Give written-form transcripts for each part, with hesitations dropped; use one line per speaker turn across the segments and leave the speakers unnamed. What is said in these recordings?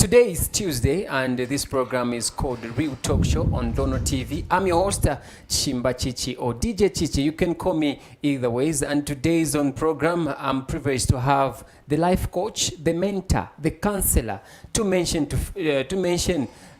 Today is Tuesday, and this program is called The Real Talk Show on Lono TV. I'm your host, Chimba Chichi or DJ Chichi. You can call me either ways. And today's on program, I'm privileged to have the life coach, the mentor, the counselor, to mention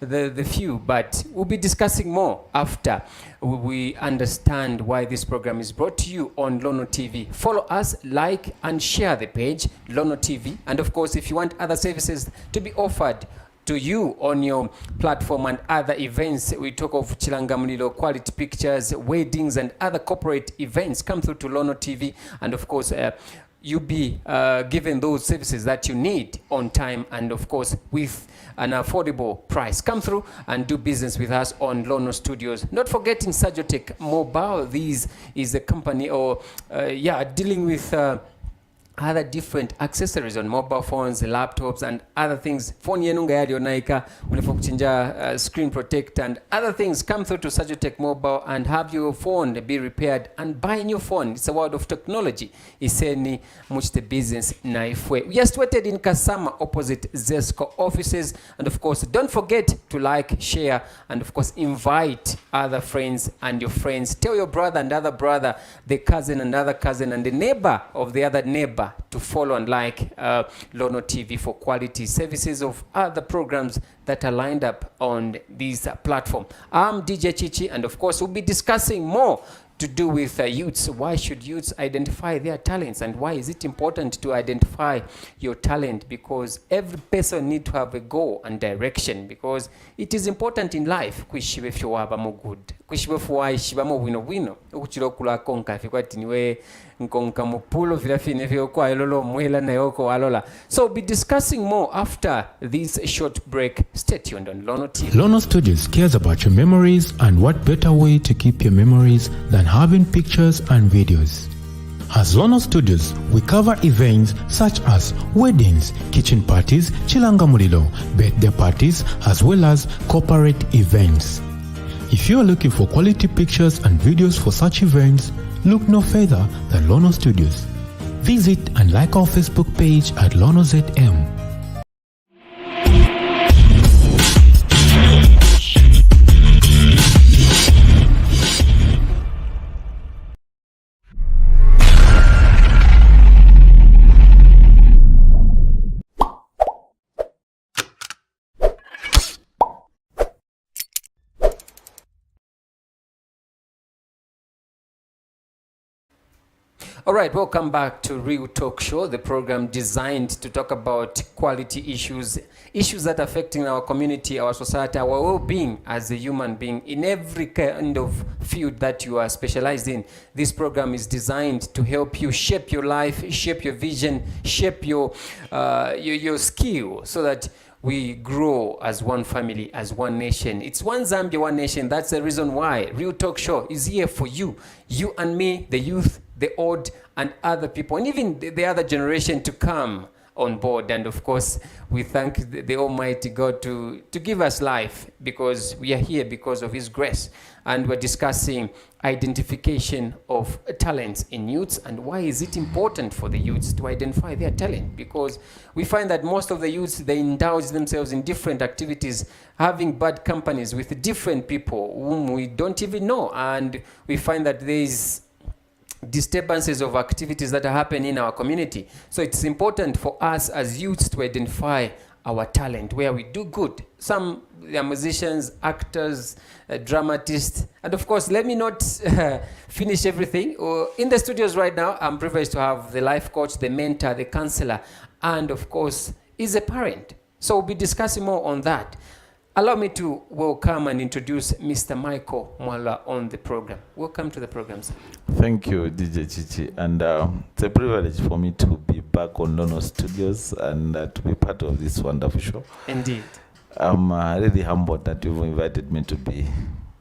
the few, but we'll be discussing more after we understand why this program is brought to you on Lono TV. Follow us, like and share the page, Lono TV. And of course, if you want other services to be offered to you on your platform and other events, we talk of Chilangamulilo, quality pictures, weddings and other corporate events, come through to Lono TV. And of course, you'll be given those services that you need on time and of course with an affordable price. Come through and do business with us on Lono Studios. Not forgetting Sajotech Mobile. This is a company dealing with other different accessories on mobile phones, laptops and other things. Phone yenunga yali onaika unafokuchinja screen protector and other things. Come through to Sajotech Mobile and have your phone be repaired and buy a new phone. It's a world of technology. Iseni much the business naifwe. We are situated in Kasama opposite Zesco offices, and of course don't forget to like, share and of course invite other friends and your friends. Tell your brother and other brother, the cousin and other cousin and the neighbor of the other neighbor to follow and like Lono TV for quality services of other programs that are lined up on this platform. I'm DJ Chichi, and of course we'll be discussing more to do with youths. Why should youths identify their talents, and why is it important to identify your talent? Because every person needs to have a goal and direction, because it is important in life. Kwishibe fyoaba mo good, kwishibe fwa shiba mo wino ukuchiro kula konka fikwati niwe nkonka mupulo filafine fyokwa ilolo mwela na yoko alola. So we'll be discussing more after this short break. Stay tuned on Lono TV.
Lono Studios cares about your memories, and what better way to keep your memories than having pictures and videos. As Lono Studios, we cover events such as weddings, kitchen parties, chilangamulilo, birthday parties, as well as corporate events. If you are looking for quality pictures and videos for such events, look no further than Lono Studios. Visit and like our Facebook page at Lono ZM.
All right, welcome back to Real Talk Show, the program designed to talk about quality issues that are affecting our community, our society, our well-being as a human being in every kind of field that you are specialized in. This program is designed to help you shape your life, shape your vision, shape your skill, so that we grow as one family, as one nation. It's one Zambia, one nation. That's the reason why Real Talk Show is here for you and me, the youth, the old, and other people, and even the other generation to come on board. And of course, we thank the Almighty God to give us life, because we are here because of His grace. And we're discussing identification of talents in youths, and why is it important for the youths to identify their talent? Because we find that most of the youths, they indulge themselves in different activities, having bad companies with different people whom we don't even know, and we find that there is disturbances of activities that are happening in our community. So it's important for us as youths to identify our talent, where we do good. Some are musicians, actors, dramatists, and of course, let me not finish everything. In the studios right now, I'm privileged to have the life coach, the mentor, the counselor, and of course, is a parent. So we'll be discussing more on that. Allow me to welcome and introduce Mr. Michael Muller on the program. Welcome to the program, sir.
Thank you, DJ Chichi. And it's a privilege for me to be back on Lono Studios and to be part of this wonderful show.
Indeed.
I'm really humbled that you've invited me to be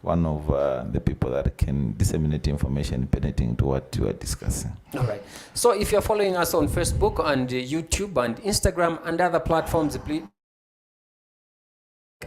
one of the people that can disseminate information pertaining to what you are discussing.
All right. So if you're following us on Facebook and YouTube and Instagram and other platforms, please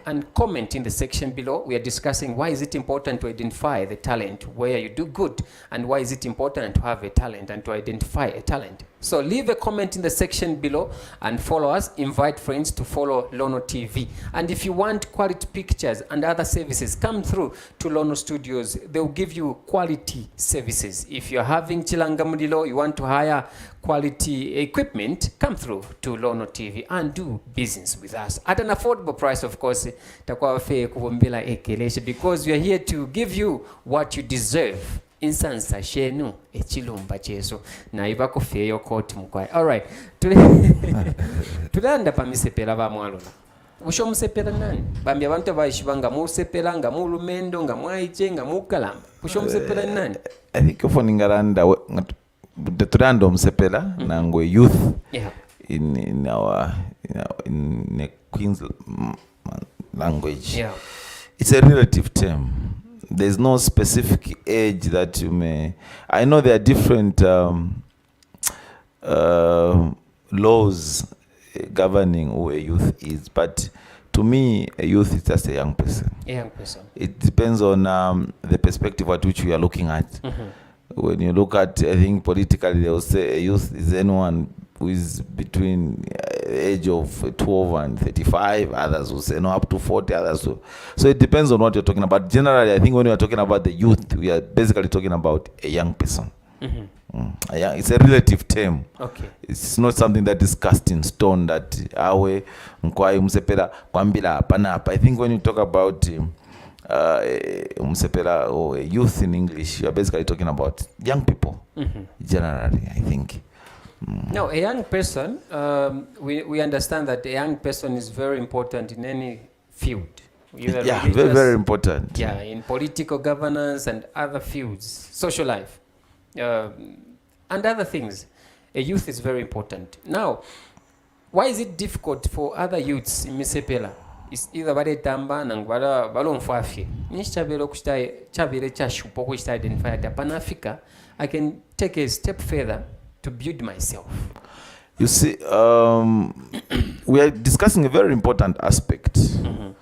and comment in the section below. We are discussing why is it important to identify the talent where you do good, and why is it important to have a talent and to identify a talent. So leave a comment in the section below and follow us. Invite friends to follow Lono TV. And if you want quality pictures and other services, come through to Lono Studios. They'll give you quality services. If you're having Chilangamudilo, you want to hire quality equipment, come through to Lono TV and do business with us at an affordable price, of course, because we are here to give you what you deserve. Insansa shenu echilumba cheso na ibako feyo koti mkwai. All right. Tulanda pa misepela ba mwalula. Usho musepela nani? Bambia bantu bayishibanga musepela nga mulumendo nga mwaiche nga mukalamba. Usho musepela nani?
I think of Ningaranda tulanda musepela na ngwe youth.
Yeah.
In the Queen's language.
Yeah.
It's a relative term. There's no specific age that you may. I know there are different laws governing who a youth is, but to me, a youth is just a young person.
A young person.
It depends on the perspective at which we are looking at. Mm-hmm. When you look at, I think politically, they will say a youth is anyone who is between age of 12 and 35, others will say no, up to 40, others will. So it depends on what you're talking about. Generally, I think when we are talking about the youth, we are basically talking about a young person. Mm-hmm. It's a relative term. Okay. It's not something that is cast in stone that awe mkwai umsepela kwambila panapa. I think when you talk about umsepela or youth in English, you are basically talking about young people. Mm-hmm. Generally, I think.
Now, a young person, we understand that a young person is very important in any field.
Yeah, very, very important.
Yeah, in political governance and other fields, social life, and other things. A youth is very important. Now, why is it difficult for other youths in Misepela? It's either bade tamba nang bala balon fafi. Nishabelo kushtai chabele chashupo kushtai identify that Pan Africa. I can take a step further to build myself.
You see, we are discussing a very important aspect. Mm-hmm.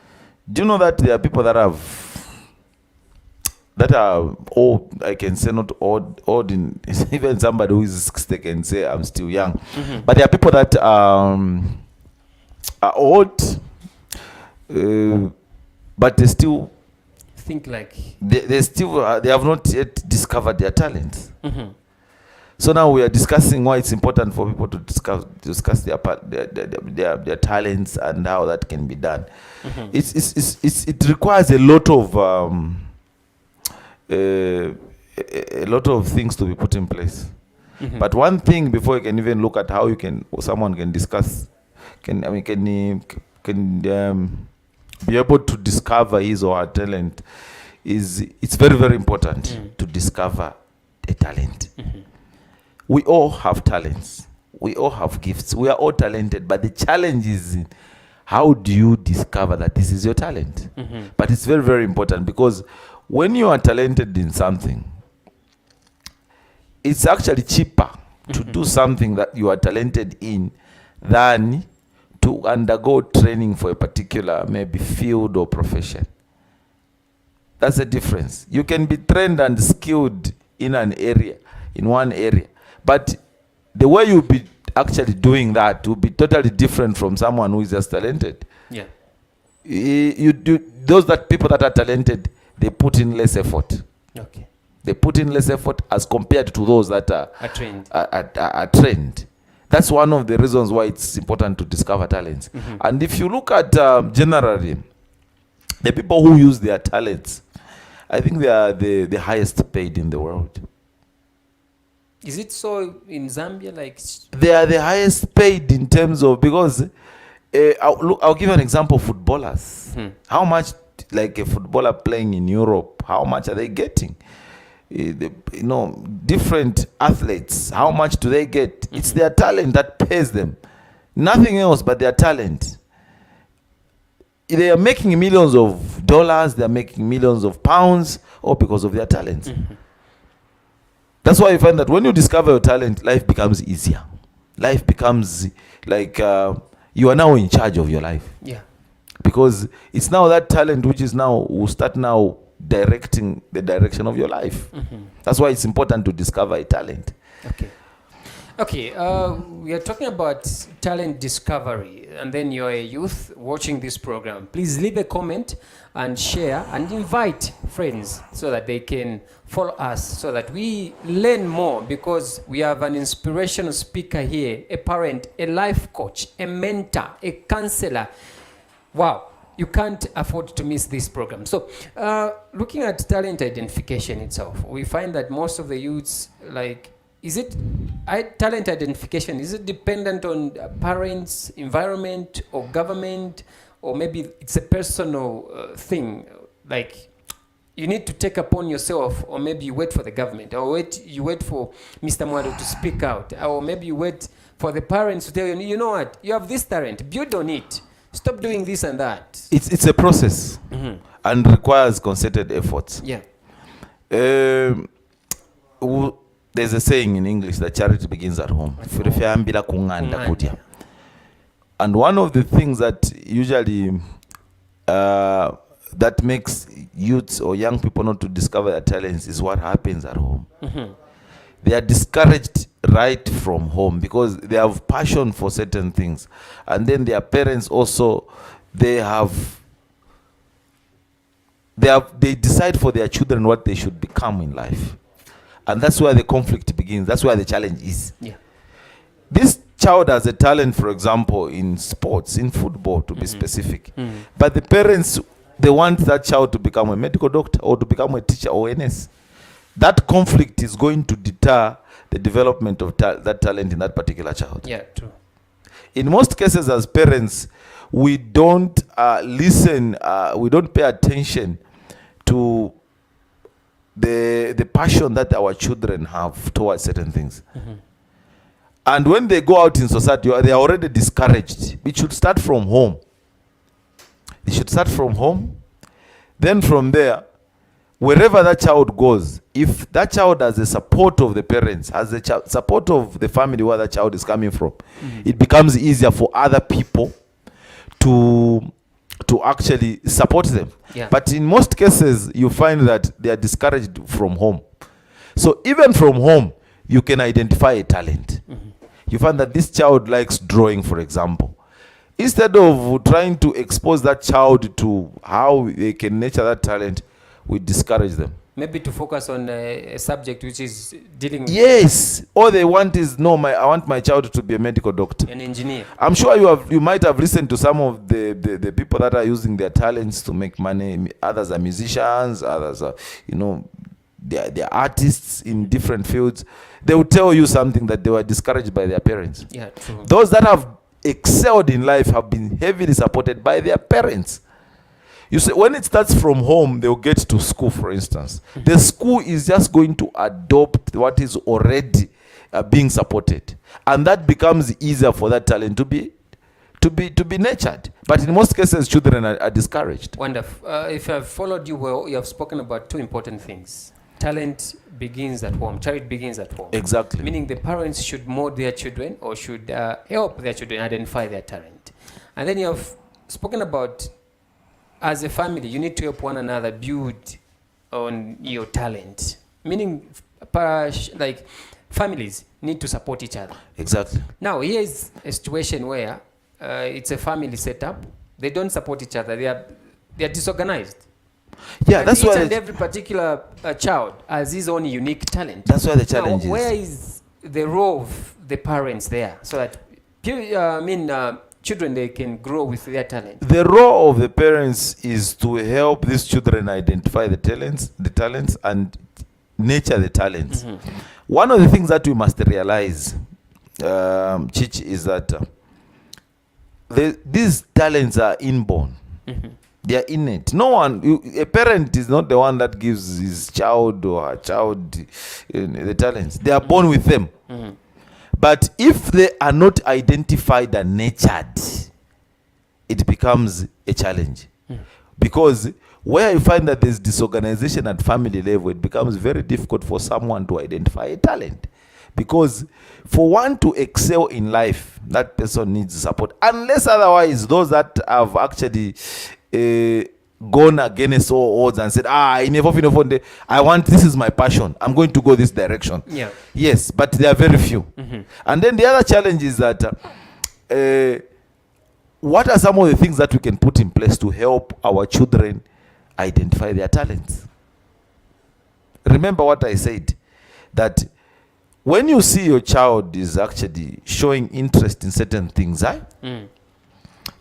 Do you know that there are people that are old? I can say not old in even somebody who is 60 can say I'm still young. Mm-hmm. But there are people that are old, but they still
think like
they still they have not yet discovered their talents.
Mm-hmm.
So now we are discussing why it's important for people to discuss their talents and how that can be done. Mm-hmm. It requires a lot of things to be put in place. Mm-hmm. But one thing before you can even look at how someone can discuss, can be able to discover his or her talent, it's very, very important to discover a talent. Mm-hmm. We all have talents. We all have gifts. We are all talented. But the challenge is how do you discover that this is your talent? Mm-hmm. But it's very, very important because when you are talented in something, it's actually cheaper to do something that you are talented in than to undergo training for a particular maybe field or profession. That's the difference. You can be trained and skilled in an area, in one area. But the way you'll be actually doing that will be totally different from someone who is just talented. Yeah. People that are talented, they put in less effort. Okay. They put in less effort as compared to those that are trained. Are trained. That's one of the reasons why it's important to discover talents. Mm-hmm. And if you look at generally, the people who use their talents, I think they are the highest paid in the world.
Is it so in Zambia? Like
they are the highest paid in terms of, because I'll give you an example. Footballers, how much, like a footballer playing in Europe, how much are they getting? Different athletes, how much do they get? Mm-hmm. It's their talent that pays them, nothing else but their talent. They are making millions of dollars, they are making millions of pounds, all because of their talent. Mm-hmm. That's why you find that when you discover your talent, life becomes easier. Life becomes like you are now in charge of your life. Yeah. Because it's now that talent which is now will start now directing the direction of your life. Mm-hmm. That's why it's important to discover a talent.
Okay. Okay, we are talking about talent discovery, and then you're a youth watching this program. Please leave a comment and share and invite friends so that they can follow us, so that we learn more, because we have an inspirational speaker here, a parent, a life coach, a mentor, a counselor. Wow, you can't afford to miss this program. So, looking at talent identification itself, we find that most of the youths, like, is it talent identification? Is it dependent on parents, environment, or government, or maybe it's a personal thing? Like, you need to take upon yourself, or maybe you wait for the government, or you wait for Mr. Mwado to speak out, or maybe you wait for the parents to tell you, you know what, you have this talent, build on it. Stop doing this and that.
It's a process and requires concerted efforts.
Yeah.
There's a saying in English that charity begins at home. And one of the things that usually that makes youths or young people not to discover their talents is what happens at home. They are discouraged right from home because they have passion for certain things, and then their parents also they decide for their children what they should become in life, and that's where the conflict begins. That's where the challenge is.
Yeah.
This child has a talent, for example, in sports, in football to be specific, but the parents, they want that child to become a medical doctor or to become a teacher or a nurse. That conflict is going to deter the development of that talent in that particular child.
Yeah, true.
In most cases, as parents, we don't listen, we don't pay attention to the passion that our children have towards certain things. And when they go out in society, they are already discouraged. It should start from home. It should start from home. Then from there, wherever that child goes, if that child has the support of the parents, has the support of the family where that child is coming from, it becomes easier for other people to actually support them.
Yeah.
But in most cases, you find that they are discouraged from home. So even from home, you can identify a talent. You find that this child likes drawing, for example. Instead of trying to expose that child to how they can nurture that talent, we discourage them.
Maybe to focus on a subject which is dealing with.
Yes. All they want is, I want my child to be a medical doctor.
An engineer.
I'm sure you might have listened to some of the people that are using their talents to make money. Others are musicians, others are, they're artists in different fields. They will tell you something that they were discouraged by their parents.
Yeah, true.
Those that have excelled in life have been heavily supported by their parents. You see, when it starts from home, they'll get to school, for instance. The school is just going to adopt what is already being supported, and that becomes easier for that talent to be nurtured. But in most cases, children are discouraged.
Wonderful. If I've followed you well, you have spoken about two important things. Talent begins at home. Charity begins at home.
Exactly.
Meaning the parents should mold their children, or should help their children identify their talent. And then you have spoken about, as a family, you need to help one another build on your talent. Meaning, like, families need to support each other.
Exactly.
Now, here is a situation where it's a family setup. They don't support each other. They are disorganized.
Yeah,
and
that's
each
why
and every particular child has his own unique talent.
That's why the challenge
now, where is the role of the parents there, so that children, they can grow with their talent?
The role of the parents is to help these children identify the talents, and nurture the talents. One of the things that we must realize, Chich, is that these talents are inborn. They are innate. A parent is not the one that gives his child or her child the talents. They are born with them. But if they are not identified and nurtured, it becomes a challenge. Because where you find that there's disorganization at family level, it becomes very difficult for someone to identify a talent. Because for one to excel in life, that person needs support. Unless otherwise, those that have actually gone against all odds and said, this is my passion, I'm going to go this direction.
Yeah.
Yes, but there are very few. And then the other challenge is that what are some of the things that we can put in place to help our children identify their talents? Remember what I said, that when you see your child is actually showing interest in certain things,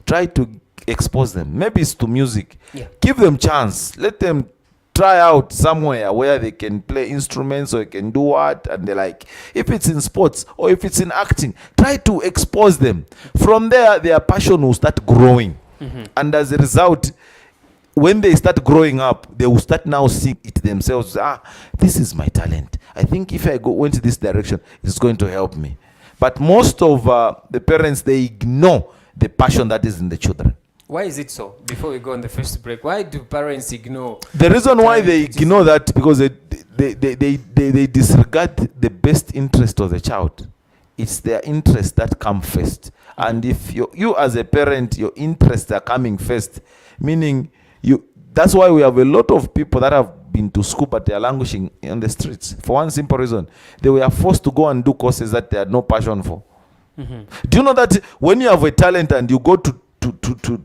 try to expose them. Maybe it's to music.
Yeah.
Give them chance. Let them try out somewhere where they can play instruments or they can do what, and they like. If it's in sports or if it's in acting, try to expose them. From there, their passion will start growing. And as a result, when they start growing up, they will start now seeing it themselves. This is my talent. I think if I went this direction, it's going to help me. But most of the parents, they ignore the passion that is in the children.
Why is it so? Before we go on the first break, why do parents ignore?
The reason why they ignore that, because they disregard the best interest of the child. It's their interests that come first. And if you as a parent, your interests are coming first, meaning that's why we have a lot of people that have been to school but they are languishing on the streets for one simple reason: they were forced to go and do courses that they had no passion for. Do you know that when you have a talent and you go to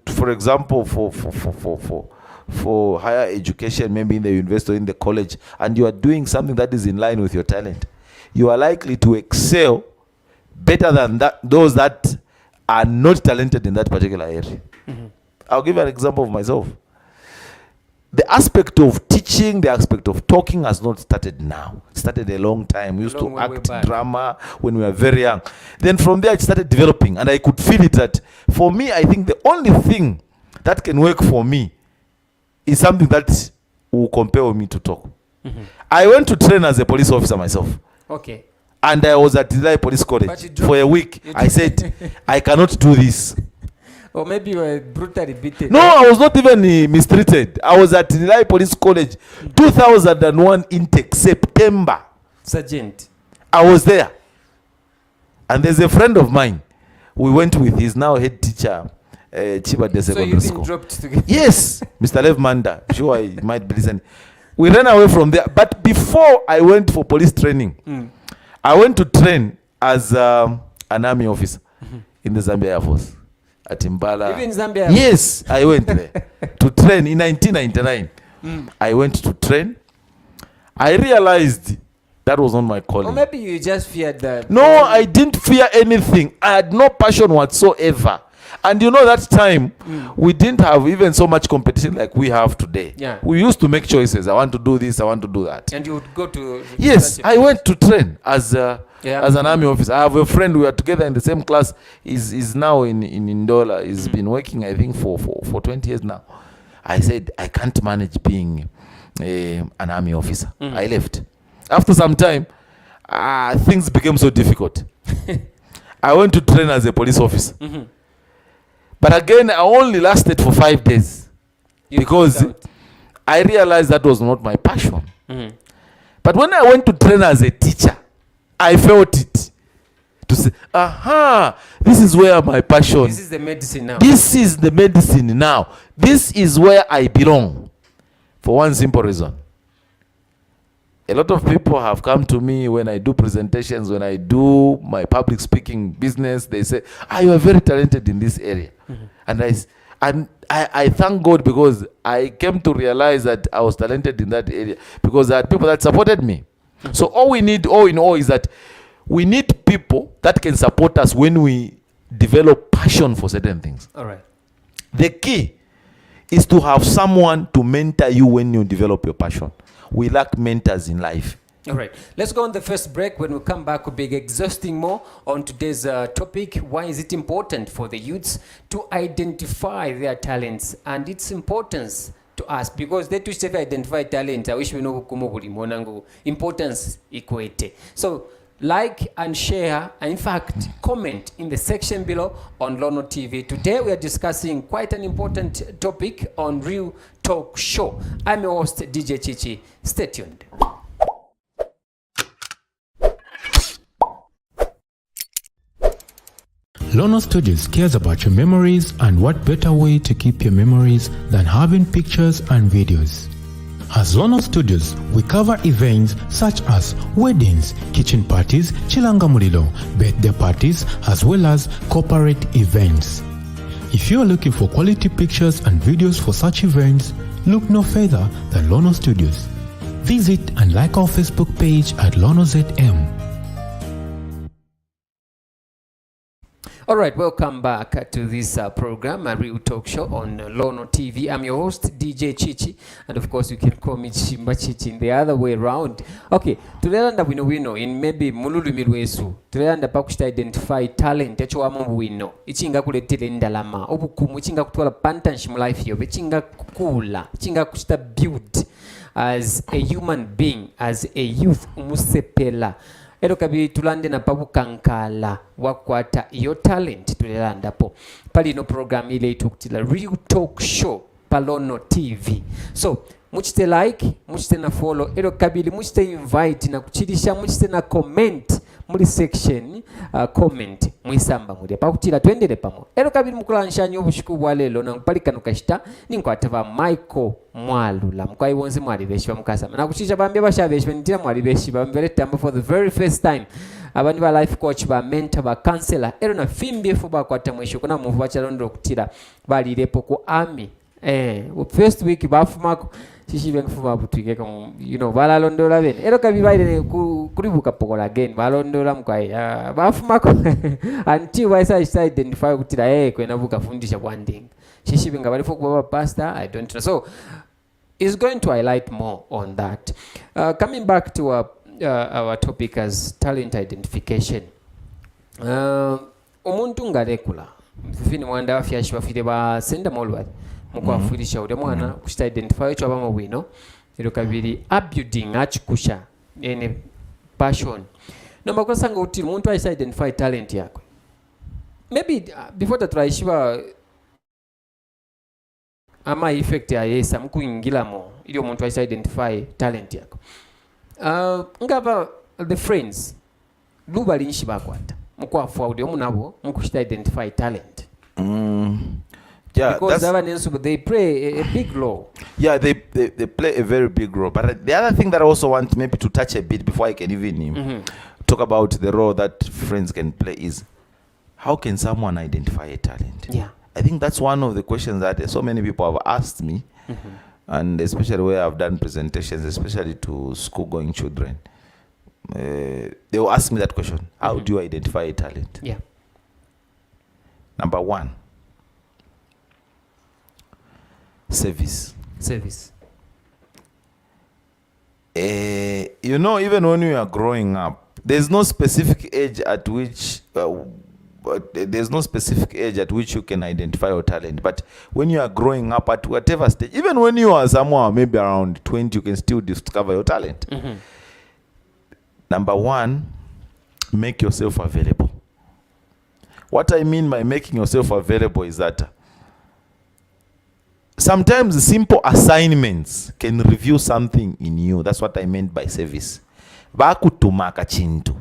for example for higher education, maybe in the university or in the college, and you are doing something that is in line with your talent, you are likely to excel better than those that are not talented in that particular area. I'll give you an example of myself. The aspect of teaching, the aspect of talking has not started now. It started a long time. We used to act drama when we were very young. Then from there it started developing, and I could feel it that for me, I think the only thing that can work for me is something that will compel me to talk. I went to train as a police officer myself.
Okay.
And I was at Delhi Police College for a week. I said, I cannot do this.
Or maybe you were brutally beaten.
No, I was not even mistreated. I was at Delhi Police College, 2001 intake, September.
Sergeant.
I was there. And there's a friend of mine. We went with his now head teacher, Chiba de Secondary School.
Dropped together.
Yes, Mr. Lev Manda. I'm sure he might be listening. We ran away from there. But before I went for police training, I went to train as an army officer in the Zambia Air Force. At Impala.
Even Zambia?
Yes, I went there to train in 1999. I went to train. I realized that was not my calling.
Or maybe you just feared that.
No, I didn't fear anything. I had no passion whatsoever. And you know that time, we didn't have even so much competition like we have today.
Yeah.
We used to make choices. I want to do this, I want to do that.
And you would go to...
Yes, I went to train as an army officer. I have a friend, we are together in the same class. He's now in Ndola. He's been working, I think, for 20 years now. I said, I can't manage being an army officer. I left. After some time, things became so difficult. I went to train as a police officer. But again, I only lasted for 5 days. Because I realized that was not my passion. But when I went to train as a teacher, I felt it. To say, this is where my passion.
This is the medicine now.
This is the medicine now. This is where I belong. For one simple reason. A lot of people have come to me when I do presentations, when I do my public speaking business. They say, you are very talented in this area. And I thank God, because I came to realize that I was talented in that area because there are people that supported me. So all we need, all in all, is that we need people that can support us when we develop passion for certain things.
All right.
The key is to have someone to mentor you when you develop your passion. We lack mentors in life.
All right. Let's go on the first break. When we come back, we'll be exhausting more on today's topic. Why is it important for the youths to identify their talents and its importance to us? Because they too identify talent. I wish we know monango importance equate. So like and share, and in fact comment in the section below on Lono TV. Today we are discussing quite an important topic on Real Talk Show. I'm your host DJ Chichi. Stay tuned.
Lono Studios cares about your memories, and what better way to keep your memories than having pictures and videos. As Lono Studios, we cover events such as weddings, kitchen parties, chilanga mulilo, birthday parties, as well as corporate events. If you are looking for quality pictures and videos for such events, look no further than Lono Studios. Visit and like our Facebook page at LonoZM.
All right, welcome back to this program, a real talk show on Lono TV. I'm your host, DJ Chichi, and of course you can call me Chimba Chichi in the other way around. Okay, tulenda wino in maybe mululu milwesu. Tulenda pakushita identify talent echo wamu wino. Ichinga kuletele ndalama. Obukumu ichinga kutwala pantanshi mu life yobe. Ichinga kukula. Ichinga kushita build as a human being, as a youth umusepela. Ero kabiri tulande na pabu kankala wakwata iyo talent tulelanda po. Pali no program ile itukutila Real Talk Show Palono TV. So, muchite like, muchite na follow, ero kabili muchite invite na kuchilisha, muchite na comment, muli section, comment, muisamba muli. Pakutila tuendele pamo. Ero kabili mukulansha nyobu shiku walelo na mpalika nukashita, ninko atava Michael Mwalula. Mkwai wonzi mwalibeshi wa mkasama. Na kuchilisha bambia bashabeshi, nitila mwalibeshi, bambele tamba for the very first time. Abandi ba life coach, ba mentor, ba counselor. Ero na fimbi fuba kwa temwesho. Kuna mufu wachalondo kutila. Bali ilepo ku army. First week bafumako shishi bengfuma butwike kama balalondola bene ero kabibaire kuribuka pokola again balondola mkwai bafumako until I identify kutira kwena buka fundisha kwanding shishi benga bali fokuba pastor I don't know. So is going to highlight more on that. Coming back to our topic as talent identification. Omuntu ngalekula fini mwanda afyashi bafire ba senda molwa mukwafurisha ule mwana kushita identify echo abama wino ero kabiri upbuilding achikusha ene passion nomba kwasanga uti muntu aisa identify talent yako maybe before that raishiba ama effect ya yesa mkuingila mo ili muntu aisa identify talent yako ngaba the friends luba linshi bakwata mukwafu audio munabo mukushita identify talent.
Yeah,
because they play a big role.
Yeah, they play a very big role. But the other thing that I also want maybe to touch a bit before I can even talk about the role that friends can play is how can someone identify a talent?
Yeah,
I think that's one of the questions that so many people have asked me, and especially where I've done presentations, especially to school-going children. They will ask me that question: how do you identify a talent?
Yeah.
Number one. Service. Even when you are growing up, there's no specific age at which you can identify your talent. But when you are growing up at whatever stage, even when you are somewhere maybe around 20, you can still discover your talent. Number one, make yourself available. What I mean by making yourself available is that sometimes simple assignments can reveal something in you. That's what I meant by service. Bakutumaka chintu.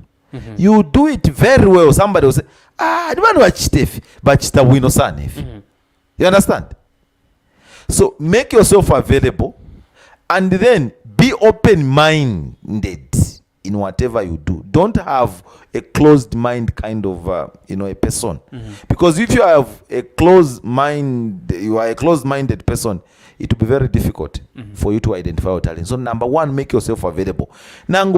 You do it very well. Somebody will say, you understand? So make yourself available and then be open-minded in whatever you do. Don't have a closed mind kind of a person. Because if you have a closed mind, you are a closed-minded person, it will be very difficult for you to identify your talent. So number one, make yourself available. Do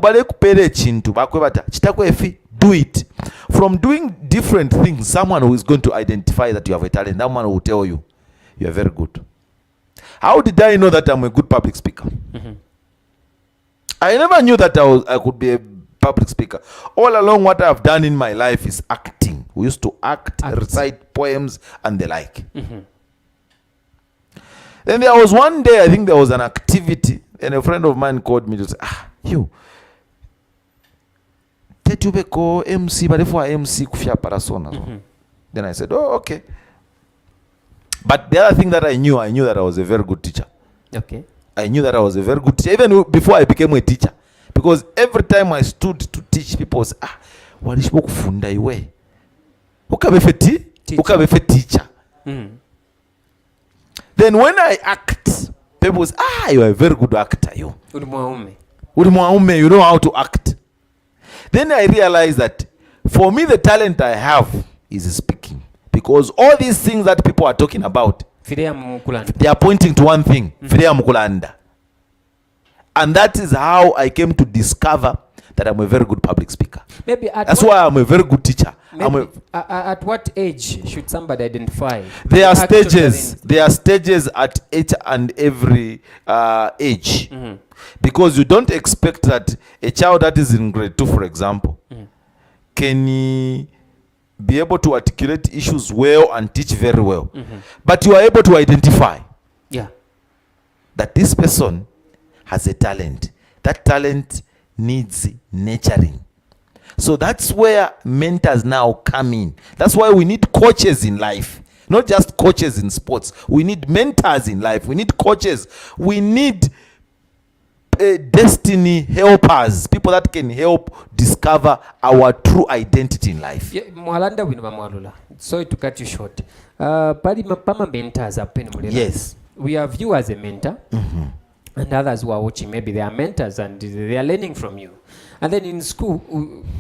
it. From doing different things, someone who is going to identify that you have a talent, that one will tell you, you are very good. How did I know that I'm a good public speaker? I never knew that I could be a public speaker. All along, what I've done in my life is acting. We used to act. Recite poems and the like. Then there was one day, I think there was an activity, and a friend of mine called me to say, you, tetubeko MC, but if I MC kufia parasona. Then I said, oh, okay. But the other thing that I knew that I was a very good teacher.
Okay.
I knew that I was a very good teacher, even before I became a teacher. Because every time I stood to teach people, walishbo kufunda iwe. ukabefe teacher. Then when I act, people say, you are a very good actor, you. Uli mwaume, you know how to act. Then I realize that for me the talent I have is speaking, because all these things that people are talking about, they are pointing to one thing, mukulanda. And that is how I came to discover that I'm a very good public speaker. That's why I'm a very good teacher.
At what age should somebody identify?
There are stages. There are stages at each and every age. Because you don't expect that a child that is in grade 2, for example, can be able to articulate issues well and teach very well. But you are able to identify that this person has a talent. That talent needs nurturing. So that's where mentors now come in. That's why we need coaches in life. Not just coaches in sports. We need mentors in life. We need coaches. We need destiny helpers. People that can help discover our true identity in life.
Mwalanda winuma mwalula. Sorry to cut you short. Pama mentors apeni mulila.
Yes.
We have you as a mentor. And others who are watching, maybe they are mentors and they are learning from you. And then in school,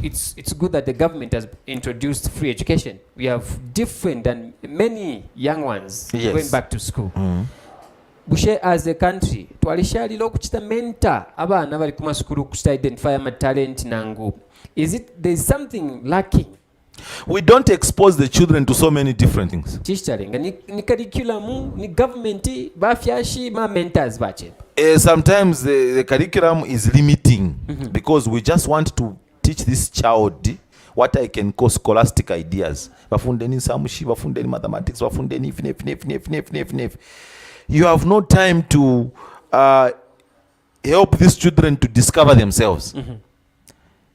it's good that the government has introduced free education. We have different and many young ones going back to school. Bushe as a country, twalishalilo kuchita mentor abana bali kuma school kuchita identify ama talent nangu. Is it there's something lacking?
We don't expose the children to so many different things.
Ni curriculum, ni government, bafyashi ma mentors bache.
Sometimes the curriculum is limiting because we just want to teach this child what I can call scholastic ideas. Bafundeni samushi, bafundeni mathematics, bafundeni fnef. You have no time to help these children to discover themselves.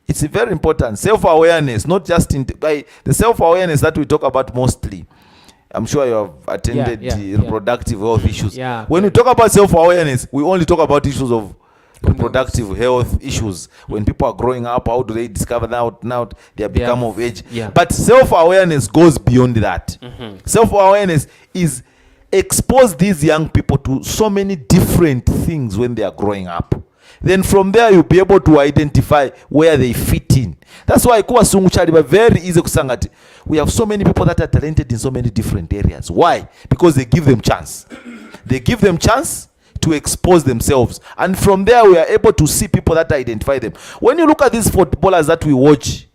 It's very important. Self-awareness, not just the self-awareness that we talk about mostly. I'm sure you have attended reproductive health issues. When we talk about self-awareness, we only talk about issues of reproductive health issues. When people are growing up, how do they discover now they have become of age? But self-awareness goes beyond that. Self-awareness is expose these young people to so many different things when they are growing up. Then from there you'll be able to identify where they fit in. That's why kuwa sungu chali but very easy kusangati. We have so many people that are talented in so many different areas. Why? Because they give them chance. They give them chance to expose themselves. And from there we are able to see people that identify them. When you look at these footballers that we watch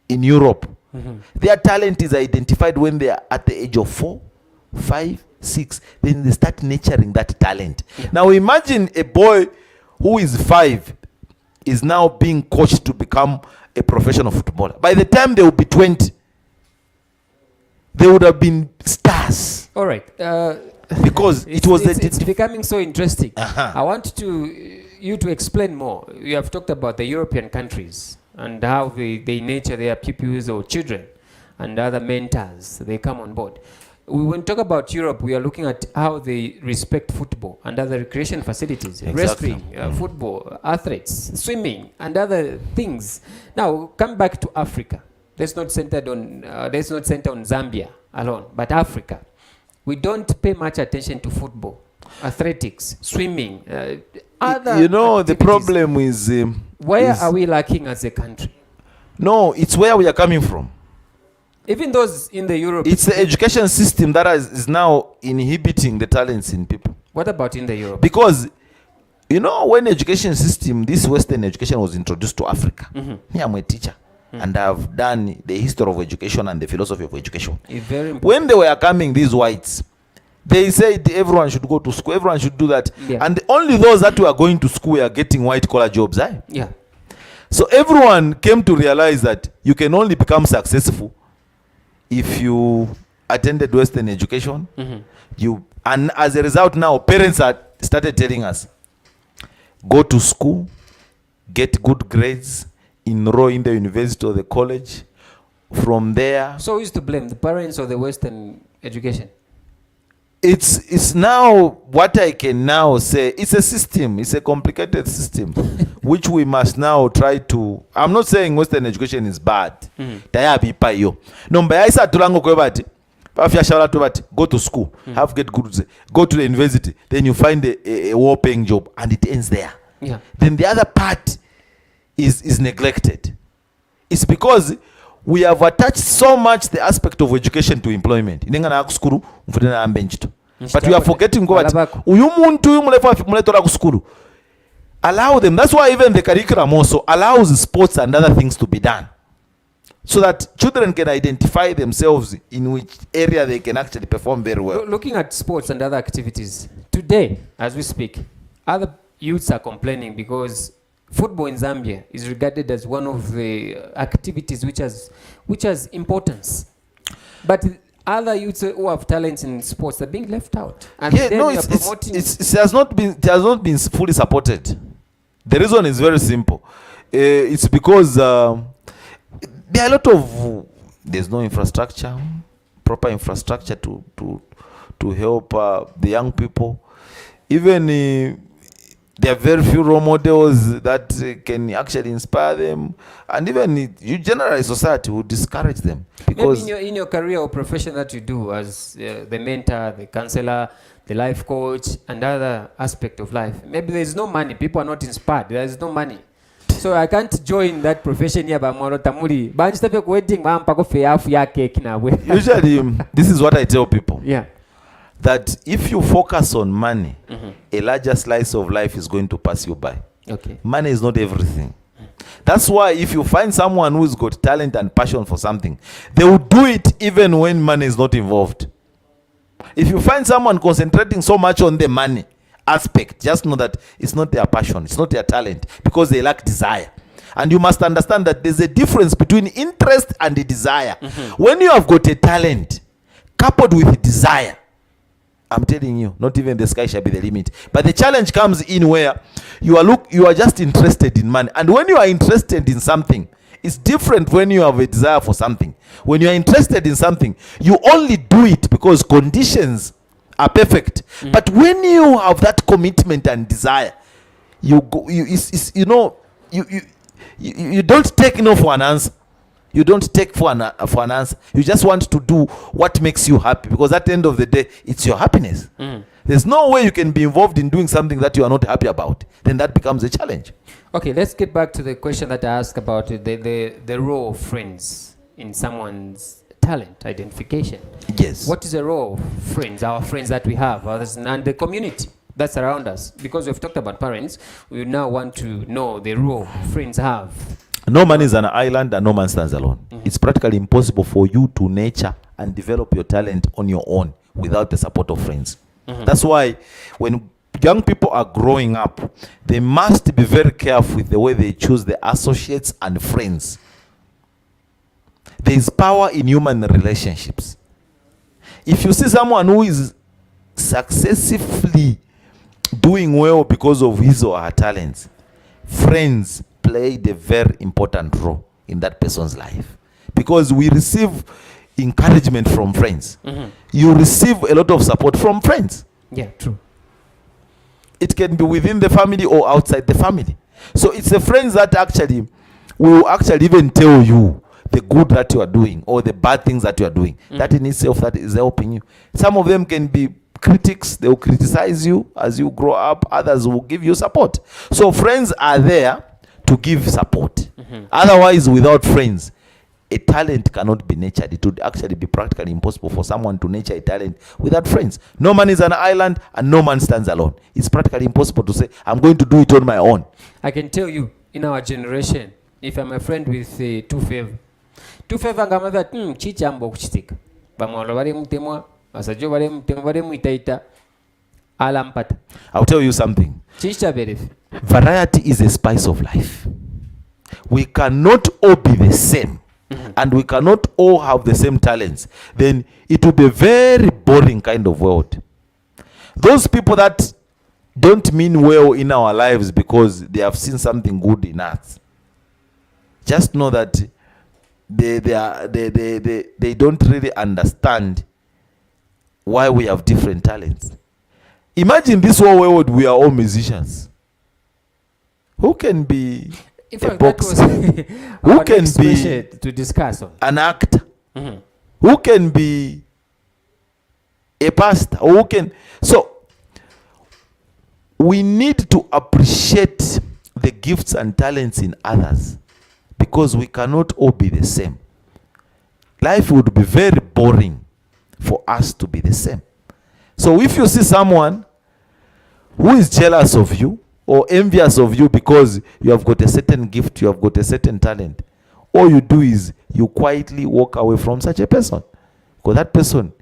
in Europe, their talent is identified when they are at the age of 4, 5, 6. Then they start nurturing that talent. Now imagine a boy who is 5 is now being coached to become a professional footballer. By the time they will be 20, they would have been stars.
All right.
Because it's
becoming so interesting. I want you to explain more. You have talked about the European countries and how they nurture their pupils or children and other mentors. They come on board. When we talk about Europe, we are looking at how they respect football and other recreation facilities, wrestling, football, athletes, swimming, and other things. Now, come back to Africa. That's not centered on Zambia alone, but Africa. We don't pay much attention to football, athletics, swimming, other activities.
The problem is...
where are we lacking as a country?
No, it's where we are coming from.
Even those in the Europe...
It's the education system that is now inhibiting the talents in people.
What about in the Europe?
Because, when education system, this Western education was introduced to Africa. Me, I'm a teacher. And I've done the history of education and the philosophy of education.
Very important.
When they were coming, these whites, they said everyone should go to school, everyone should do that. And only those that were going to school were getting white-collar jobs. So everyone came to realize that you can only become successful if you attended Western education. And as a result now, parents started telling us, go to school, get good grades, enroll in the university or the college. From there...
So who is to blame, the parents or the Western education?
It's now what I can now say. It's a system. It's a complicated system. which we must now try to. I'm not saying Western education is bad. Tayabipa yo. No, but I said tulango kwebati. Go to school, get good, go to the university, then you find a well-paying job, and it ends there.
Yeah.
Then the other part is neglected. It's because we have attached so much the aspect of education to employment. But we are forgetting allow them. That's why even the curriculum also allows sports and other things to be done, so that children can identify themselves in which area they can actually perform very well.
Looking at sports and other activities, today, as we speak, other youths are complaining because football in Zambia is regarded as one of the activities which has importance. But other youths who have talents in sports are being left out. And
Yeah,
then
no,
you are
it
promoting.
has not been fully supported. The reason is very simple. It's because there are a lot of there's no infrastructure, proper infrastructure to help the young people. Even there are very few role models that can actually inspire them, and even you generally society will discourage them because
maybe in your career or profession that you do as the mentor, the counselor, the life coach, and other aspect of life, maybe there is no money. People are not inspired. There is no money. So I can't join that profession here.
usually this is what I tell people.
Yeah.
That if you focus on money, a larger slice of life is going to pass you by.
Okay.
Money is not everything. That's why if you find someone who's got talent and passion for something, they will do it even when money is not involved. If you find someone concentrating so much on the money aspect, just know that it's not their passion, it's not their talent, because they lack desire. And you must understand that there's a difference between interest and the desire. When you have got a talent coupled with desire, I'm telling you, not even the sky shall be the limit. But the challenge comes in where you are just interested in money. And when you are interested in something, it's different when you have a desire for something. When you are interested in something, you only do it because conditions are perfect. But when you have that commitment and desire, you don't take no for an answer. You don't take for an answer. You just want to do what makes you happy, because at the end of the day, it's your happiness. There's no way you can be involved in doing something that you are not happy about. Then that becomes a challenge.
Okay, let's get back to the question that I asked about the role of friends in someone's talent identification.
Yes.
What is the role of friends, our friends that we have, others, and the community that's around us? Because we've talked about parents, we now want to know the role friends have.
No man is an island and no man stands alone. It's practically impossible for you to nurture and develop your talent on your own without the support of friends. That's why when young people are growing up, they must be very careful with the way they choose the associates and friends. There is power in human relationships. If you see someone who is successfully doing well because of his or her talents, friends played a very important role in that person's life, because we receive encouragement from friends. You receive a lot of support from friends.
Yeah, true.
It can be within the family or outside the family. So it's the friends that actually will actually even tell you the good that you are doing or the bad things that you are doing. That in itself that is helping you. Some of them can be critics. They will criticize you as you grow up. Others will give you support. So friends are there to give support. Otherwise, without friends, a talent cannot be nurtured. It would actually be practically impossible for someone to nurture a talent without friends. No man is an island and no man stands alone. It's practically impossible to say, I'm going to do it on my own.
I can tell you, in our generation, if I'm a friend with two favor ngamaza chichambo kuchitika bamwalo bali mutemwa basajo bali mutemwa bali muitaita alampata.
I'll tell you something. Variety is a spice of life. We cannot all be the same. And we cannot all have the same talents. Then it will be a very boring kind of world. Those people that don't mean well in our lives because they have seen something good in us, just know that they don't really understand why we have different talents. Imagine this whole world, we are all musicians. who can be
In
a
fact, that was
boxer,
our
who can
next
be
question to discuss on.
an actor,
Mhm.
who can be a pastor, who can. So we need to appreciate the gifts and talents in others, because we cannot all be the same. Life would be very boring for us to be the same. So if you see someone who is jealous of you or envious of you because you have got a certain gift, you have got a certain talent, all you do is you quietly walk away from such a person, because that person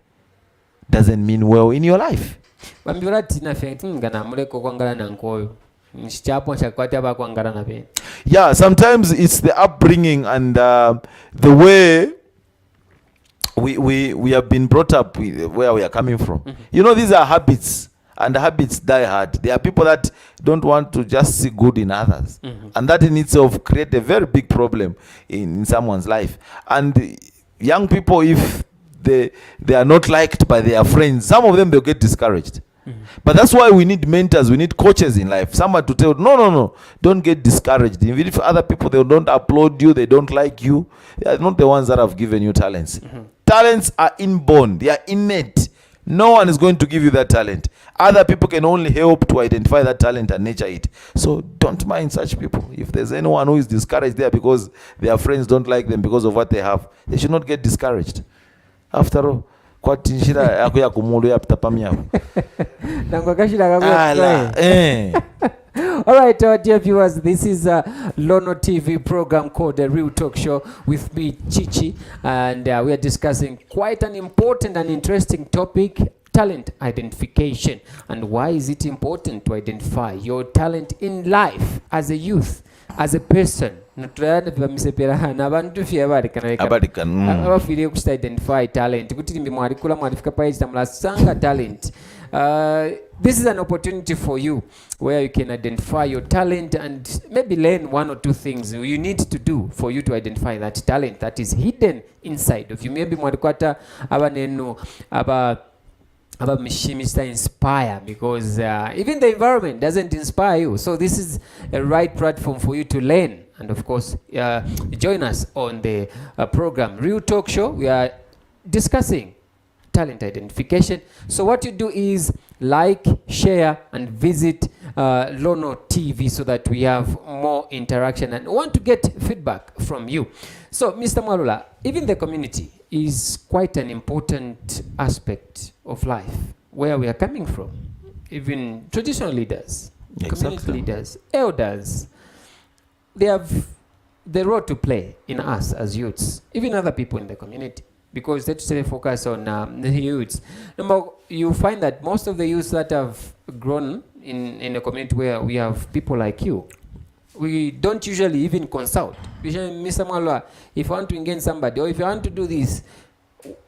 doesn't mean well in your life.
Bambira tina fentinga na muleko kwangala na nkoyo. Nchichapo chakwati aba kwangala na be.
Yeah, sometimes it's the upbringing and the way we have been brought up with, where we are coming from. You know, these are habits, and the habits die hard. There are people that don't want to just see good in others, and that in itself create a very big problem in someone's life. And young people, if they are not liked by their friends, some of them, they'll get discouraged. But that's why we need mentors, we need coaches in life, someone to tell, no, don't get discouraged. Even if other people, they don't applaud you, they don't like you, they are not the ones that have given you talents. Talents are inborn, they are innate. No one is going to give you that talent. Other people can only help to identify that talent and nurture it. So don't mind such people. If there's anyone who is discouraged there because their friends don't like them because of what they have, they should not get discouraged. After all, kwatinshira yako ya kumulu ya ptapamia.
All right, dear viewers, this is a Lono TV program called The Real Talk Show with me, Chichi, and we are discussing quite an important and interesting topic, talent identification. And why is it important to identify your talent in life as a youth, as a person? Abafiriye kusta identify talent kuti limbi mwarikula mwarifika page tamlasanga talent. This is an opportunity for you where you can identify your talent and maybe learn one or two things you need to do for you to identify that talent that is hidden inside of you. Maybe mwarikwata aba nenu aba Mr. Inspire, because even the environment doesn't inspire you. So this is a right platform for you to learn. And of course, join us on the program Real Talk Show. We are discussing talent identification. So what you do is like, share, and visit Lono TV so that we have more interaction and want to get feedback from you. So Mr. Malula, even the community is quite an important aspect of life, where we are coming from. Even traditional leaders, community leaders, elders, they have the role to play in us as youths, even other people in the community, because they say focus on the youths. Number, you find that most of the youths that have grown in a community where we have people like you, we don't usually even consult. Usually, Mr. Malwa, if I want to engage somebody, or if I want to do this,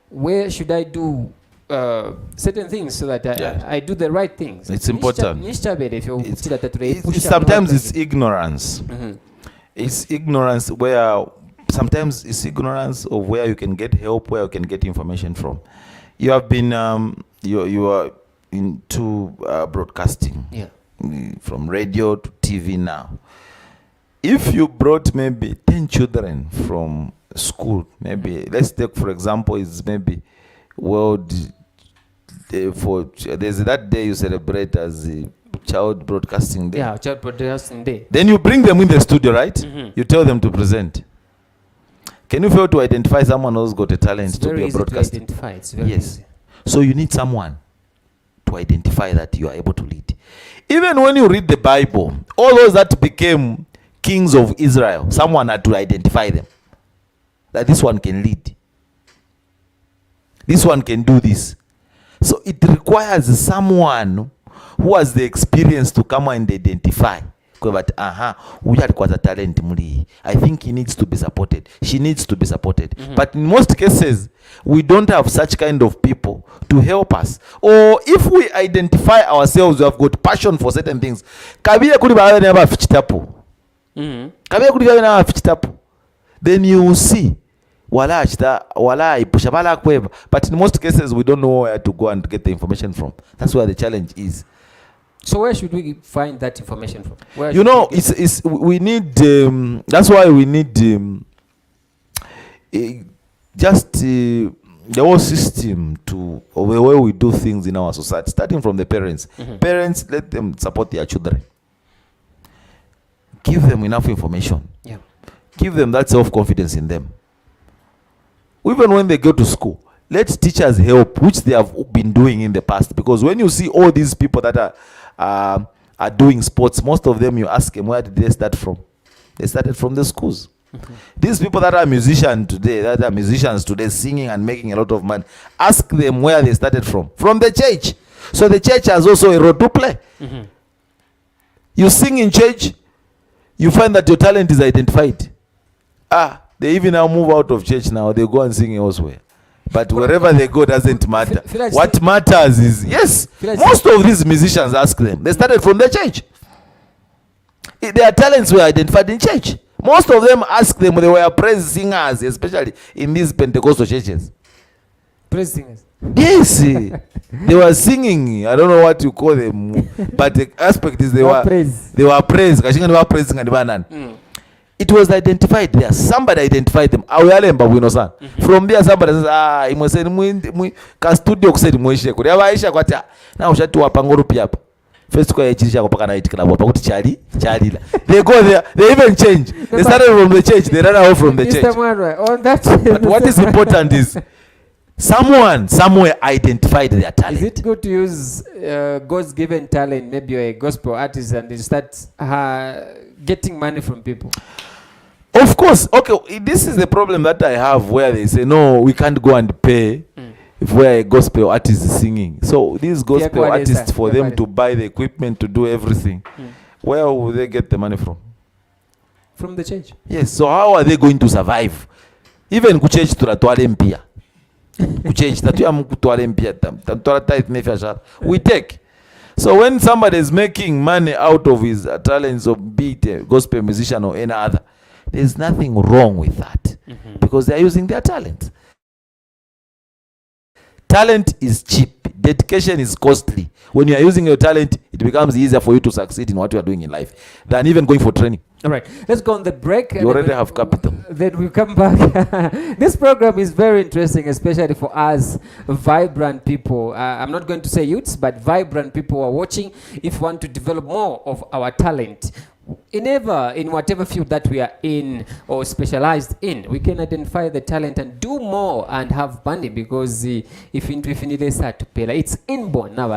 where should I do certain things so that I do the right things?
It's important.
Sometimes
it's ignorance. It's ignorance where sometimes it's ignorance of where you can get help, where you can get information from. You have been you are into broadcasting, from radio to TV now. If you brought maybe 10 children from school, maybe let's take for example is maybe World Day there's that day you celebrate as a Child Broadcasting Day.
Yeah, Child Broadcasting Day.
Then you bring them in the studio, right? You tell them to present. Can you fail to identify someone who's got a talent to be a broadcaster?
It's very easy.
So you need someone to identify that you are able to lead. Even when you read the Bible, all those that became kings of Israel, someone had to identify them. That this one can lead. This one can do this. So it requires someone who has the experience to come and identify. But we had quite a talent. I think he needs to be supported. She needs to be supported. But in most cases, we don't have such kind of people to help us. Or if we identify ourselves, we have got passion for certain things. Then you will see. But in most cases, we don't know where to go and get the information from. That's where the challenge is.
So where should we find that information from? Where
You know, we need, that's why we need just the whole system to the way we do things in our society, starting from the parents. Parents, let them support their children. Give them enough information.
Yeah.
Give them that self-confidence in them. Even when they go to school, let teachers help, which they have been doing in the past. Because when you see all these people that are doing sports, most of them, you ask them, where did they start from? They started from the schools. These people that are musicians today, singing and making a lot of money, ask them where they started from the church. So the church has also a role to play. You sing in church, you find that your talent is identified. They even now move out of church now, they go and sing elsewhere. But wherever they go doesn't matter. What matters is, yes, most of these musicians, ask them, they started from the church. Their talents were identified in church. Most of them, ask them, they were praise singers, especially in these Pentecostal churches.
Praise singers?
Yes. They were singing, I don't know what you call them, but the aspect is they were praise. They were praise. It was identified there. Somebody identified them. From there, somebody says, he must say, ka studio kusedi mwishe. Kuri abaisha kwa tia. Na ushatu wapango rupi hapa. First kwa yachirisha kwa paka night club. Wapa kuti chali. They go there. They even change. They started from the church. They ran away from the church. But what is important is, someone somewhere identified their talent.
Is it good to use God's given talent, maybe you're a gospel artist, and you start getting money from people?
Of course. Okay, this is the problem that I have, where they say, no, we can't go and pay if we're a gospel artist singing. So these gospel artists, for them to buy the equipment to do everything, where will they get the money from?
From the church.
Yes, so how are they going to survive? Even kuchurch turatwale mpia. Kuchurch tatuya mkutwale mpia tatuya tithe nefashara. We take. So when somebody is making money out of his talents, of be it a gospel musician or any other, there's nothing wrong with that, because they're using their talent. Talent is cheap. Dedication is costly. When you are using your talent, it becomes easier for you to succeed in what you are doing in life than even going for training.
All right, let's go on the break.
You already have capital. Then
we come back. This program is very interesting, especially for us vibrant people. I'm not going to say youths, but vibrant people who are watching. If we want to develop more of our talent, in whatever field that we are in or specialized in, we can identify the talent and do more and have money, because if it's inborn. You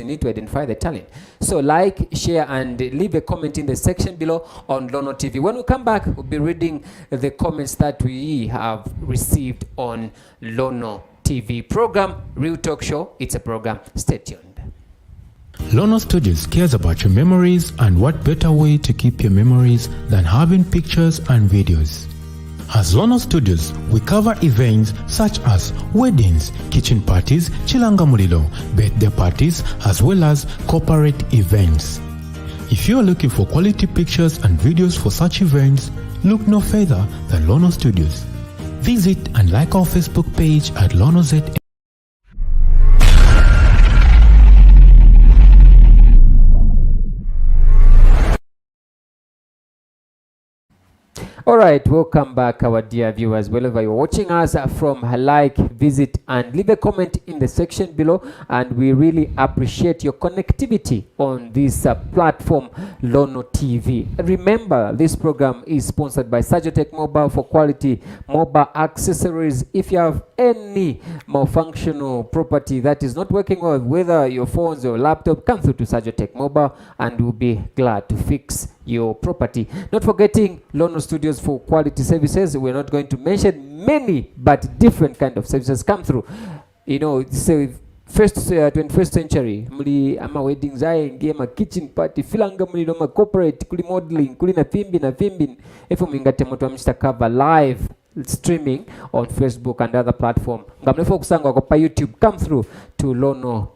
need to identify the talent. So like, share and leave a comment in the section below on Lono TV. When we come back, we'll be reading the comments that we have received on Lono TV program, Real Talk Show. It's a program. Stay tuned.
Lono Studios cares about your memories, and what better way to keep your memories than having pictures and videos. As Lono Studios, we cover events such as weddings, kitchen parties, chilanga mulilo, birthday parties, as well as corporate events. If you are looking for quality pictures and videos for such events, look no further than Lono Studios. Visit and like our Facebook page at LonoZ.
All right, welcome back, our dear viewers, wherever you're watching us from. Like, visit and leave a comment in the section below, and we really appreciate your connectivity on this platform, Lono TV. Remember, this program is sponsored by Sajotech Mobile for quality mobile accessories. If you have any malfunctional property that is not working well, whether your phones or laptop, come through to Sajotech Mobile and we'll be glad to fix your property. Not forgetting Lono Studios for quality services. We're not going to mention many, but different kind of services come through. You know, say first 21st century, muli ama weddings aye ma kitchen party filanga muli no ma corporate kuli modeling kuli na filming efo mingate moto amshita cover live streaming on Facebook and other platform. Ngamnefo kusanga kwa YouTube, come through to Lono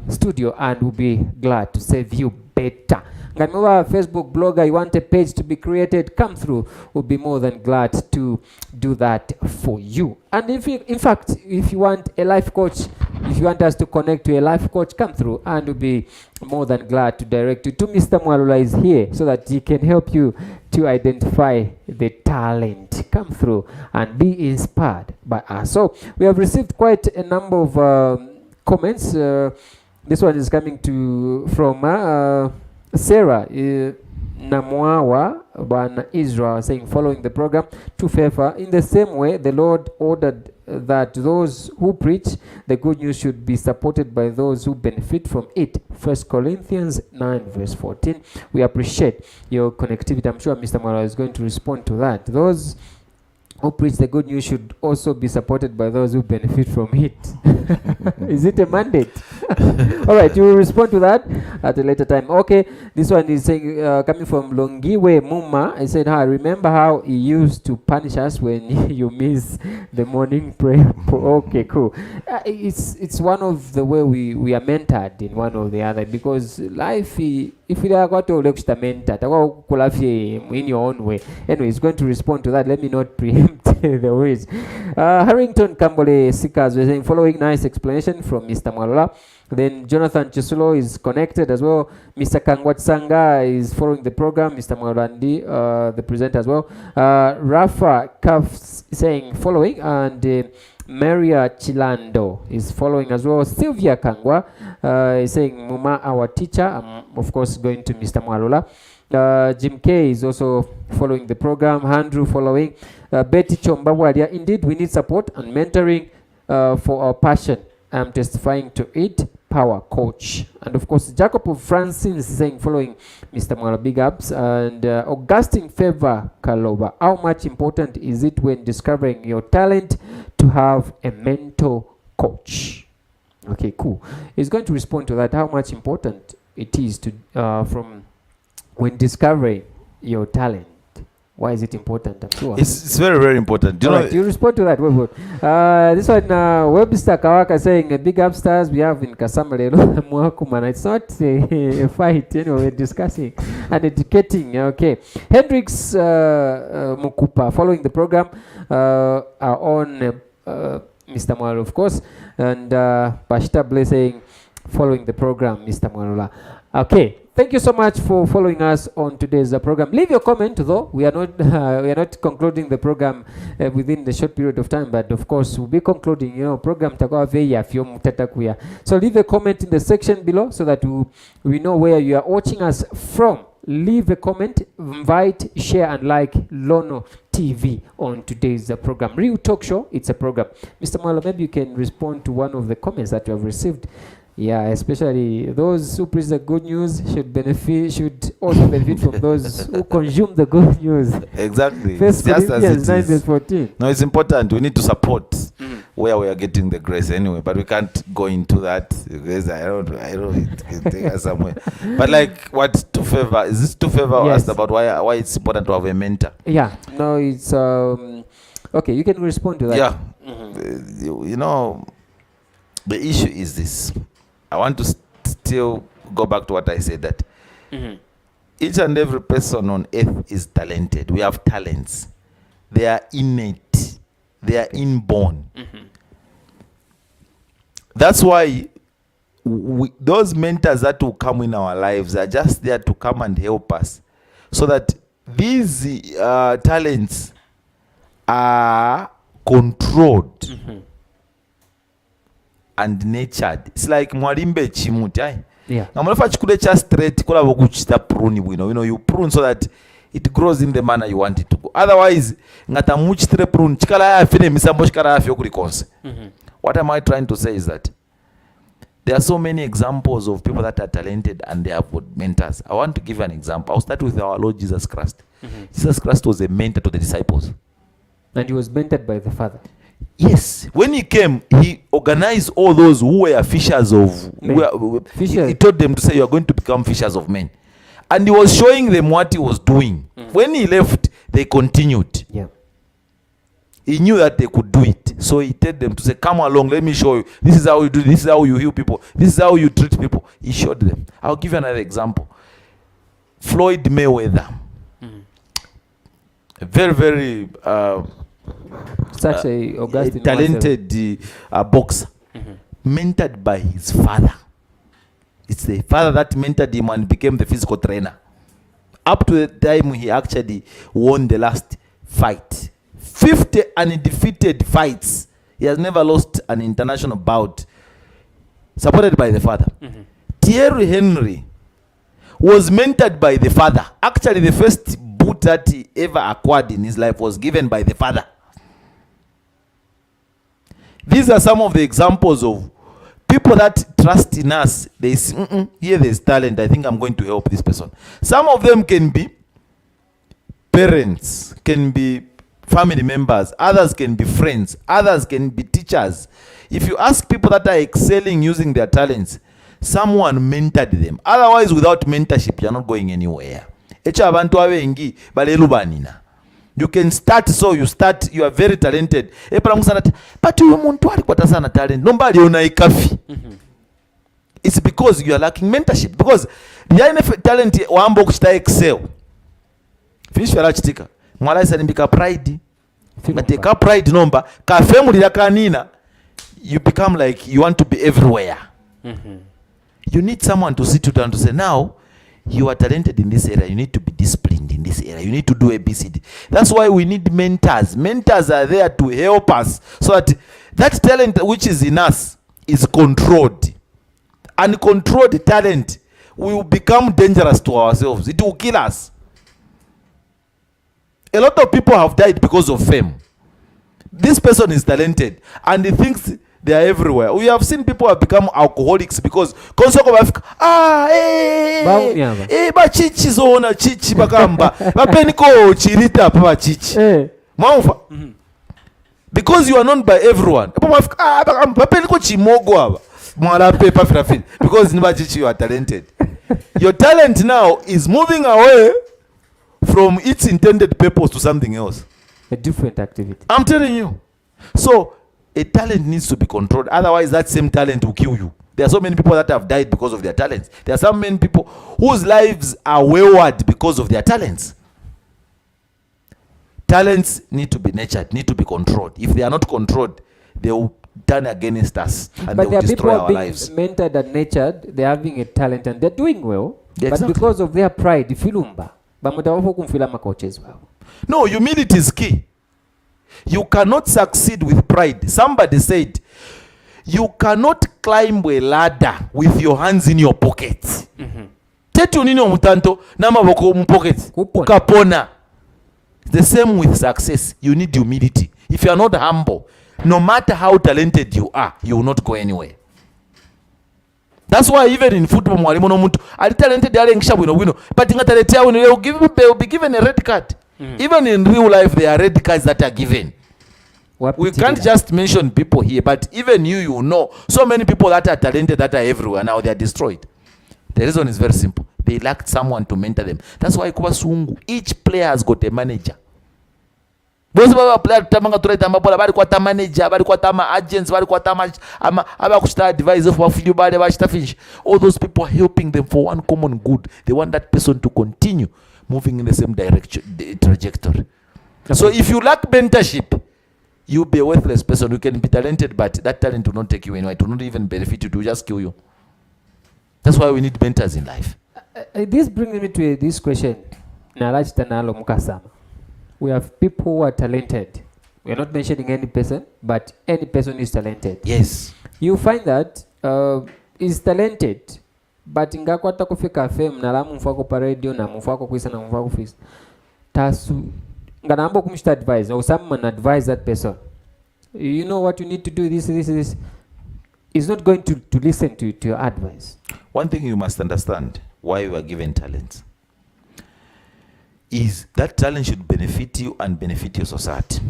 Studio and we'll be glad to serve you better. Ngamwa Facebook blogger, you want a page to be created, come through. We'll be more than glad to do that for you. And if you, in fact, if you want a life coach, you if you want us to connect to a life coach, come through and we'll be more than glad to direct you to Mr. Mwalula is here so that he can help you to identify the talent. Come through and be inspired by us. So we have received quite a number of comments. This one is coming from Sarah Namwawa Bana Israel, saying, following the program to favor in the same way the Lord ordered that those who preach the good news should be supported by those who benefit from it. 1 Corinthians 9 verse 14. We appreciate your connectivity. I'm sure Mr. Mara is going to respond to that. Those who preach the good news should also be supported by those who benefit from it. Is it a mandate? All right, you will respond to that at a later time. Okay, this one is saying, coming from Longiwe Muma. I said, "Hi, remember how he used to punish us when you miss the morning prayer?" Okay, cool. It's one of the way we are mentored in one or the other, because life, if we are going to mentor in your own way. Anyway, he's going to respond to that. Let me not preempt the ways. Harrington Kambole Sikas was saying, following nice explanation from Mr. Mwalula. Then Jonathan Chisulo is connected as well. Mr. Kangwatsanga is following the program. Mr. Mwalandi, the presenter as well. Rafa Kaf saying following, and Maria Chilando is following as well. Sylvia Kangwa is saying, Muma, our teacher. I'm of course going to Mr. Mwalula. Jim K is also following the program. Andrew following. Betty Chombawalia. Indeed, we need support and mentoring for our passion. I'm testifying to it. Power coach. And of course, Jacob of Francis is saying, following Mr. Mwala, big ups. And Augustine Favor Kaloba. How much important is it when discovering your talent to have a mentor coach? Okay, cool. He's going to respond to that. How much important it is to from when discovering your talent. Why is it important? I'm sure.
It's very, very important.
You know, you respond to that. This one, Webster Kawaka saying, big upstairs we have in Kasamalelo. It's not a fight, you know, we're discussing and educating. Okay. Hendrix Mukupa, following the program, our own Mr. Mwalula, of course, and Pashita Blessing, following the program, Mr. Mwalula. Okay. Thank you so much for following us on today's program. Leave your comment, though. We are not concluding the program within the short period of time, but of course we'll be concluding. You know, program takuwa veya fyomu tatakuya. So leave a comment in the section below so that we know where you are watching us from. Leave a comment, invite, share, and like Lono TV on today's program. Real Talk Show. It's a program. Mr. Mwala, maybe you can respond to one of the comments that you have received. Yeah, especially those who preach the good news should also benefit from those who consume the good news.
Exactly.
1 Corinthians 9 verse 14.
No, it's important. We need to support where we are getting the grace anyway, but we can't go into that because I don't it can take us somewhere. But like, what to favor? Is this to favor us about why it's important to have a mentor? Yeah.
No, it's okay. You can respond to that.
Yeah. You know, the issue is this. I want to still go back to what I said, that each and every person on earth is talented. We have talents. They are innate. They are inborn. That's why those mentors that will come in our lives are just there to come and help us, so that these talents are controlled and nurtured. It's like mwalimbe chimuti,
yeah.
Ngamulefa chikule cha straight kula bokuchita prune bwino. You know, you prune so that it grows in the manner you want it to go. Otherwise, ngata muchitire prune chikala ya fine misambo chikala ya fyo kulikonse. What am I trying to say is that there are so many examples of people that are talented and they have mentors. I want to give an example. I'll start with our Lord Jesus Christ. Jesus Christ was a mentor to the disciples.
And he was mentored by the Father.
Yes, when he came, he organized all those who were fishers of men. He told them to say, you are going to become fishers of men. And he was showing them what he was doing. When he left, they continued.
Yeah.
He knew that they could do it. So he told them to say, come along, let me show you. This is how you do it. This is how you heal people. This is how you treat people. He showed them. I'll give you another example. Floyd Mayweather. A very, very
such a Augustine
talented boxer. mentored by his father. It's the father that mentored him and became the physical trainer. Up to the time he actually won the last fight. 50 undefeated fights. He has never lost an international bout. Supported by the father. Thierry Henry was mentored by the father. Actually, the first boot that he ever acquired in his life was given by the father. These are some of the examples of people that trust in us. They say, here there's talent. I think I'm going to help this person. Some of them can be parents, can be family members. Others can be friends. Others can be teachers. If you ask people that are excelling using their talents, someone mentored them. Otherwise, without mentorship, you're not going anywhere. You can start, so you start, you are very talented. But you want to talent. Nobody on a coffee. It's because you are lacking mentorship. Because the talent wambo kuchita excel. Finish your chitika. Mwala isa nimbika pride. Mateka pride nomba. Ka family ya kanina. You become like you want to be everywhere. You need someone to sit you down to say, now you are talented in this area. You need to be disciplined in this area. You need to do ABCD. That's why we need mentors. Mentors are there to help us so that talent which is in us is controlled. Uncontrolled talent will become dangerous to ourselves. It will kill us. A lot of people have died because of fame. This person is talented and he thinks they are everywhere. We have seen people have become alcoholics because chichi zona chichi bakamba bapeniko chirita papa chichi. Because you are known by everyone. Bapeniko chimogo aba. Because you are talented. Your talent now is moving away from its intended purpose to something else.
A different activity.
I'm telling you. So a talent needs to be controlled. Otherwise, that same talent will kill you. There are so many people that have died because of their talents. There are so many people whose lives are wayward because of their talents. Talents need to be nurtured, need to be controlled. If they are not controlled, they will turn against us and
but
they will destroy our lives.
Mentored and nurtured, they're having a talent and they're doing well.
Yeah,
but
exactly.
Because of their pride, filumba.
No, humility is key. You cannot succeed with pride. Somebody said, you cannot climb a ladder with your hands in your pockets. Ukapona. The same with success. You need humility. If you are not humble, no matter how talented you are, you will not go anywhere. That's why even in football, mwalimu no muntu ali talented ale ngisha wino but ngatalete yawo they will be given a red card. Even in real life there are red cards that are given. We can't just mention people here, but even you know so many people that are talented that are everywhere now they are destroyed. The reason is very simple. They lacked someone to mentor them. That's why kuba sungu each player has got a manager. Bosi baba player tamanga tureta mabola bali kwa manager, bali kwa agents, bali kwa aba kusta advisor for few bali ba finish. All those people are helping them for one common good. They want that person to continue moving in the same trajectory. Okay. So if you lack mentorship, you'll be a worthless person. You can be talented, but that talent will not take you anywhere. It will not even benefit you. It will just kill you. That's why we need mentors in life.
This brings me to this question. We have people who are talented. We are not mentioning any person, but any person is talented.
Yes.
You find that is talented, but ingakwata kufika fame na lamu mfako pa radio na mfako kuisa na mfako fis. Tasu nganambo kumshita advise or someone advise that person. You know what you need to do, this. Is not going to listen to your advice.
One thing you must understand why you are given talents is that talent should benefit you and benefit your society.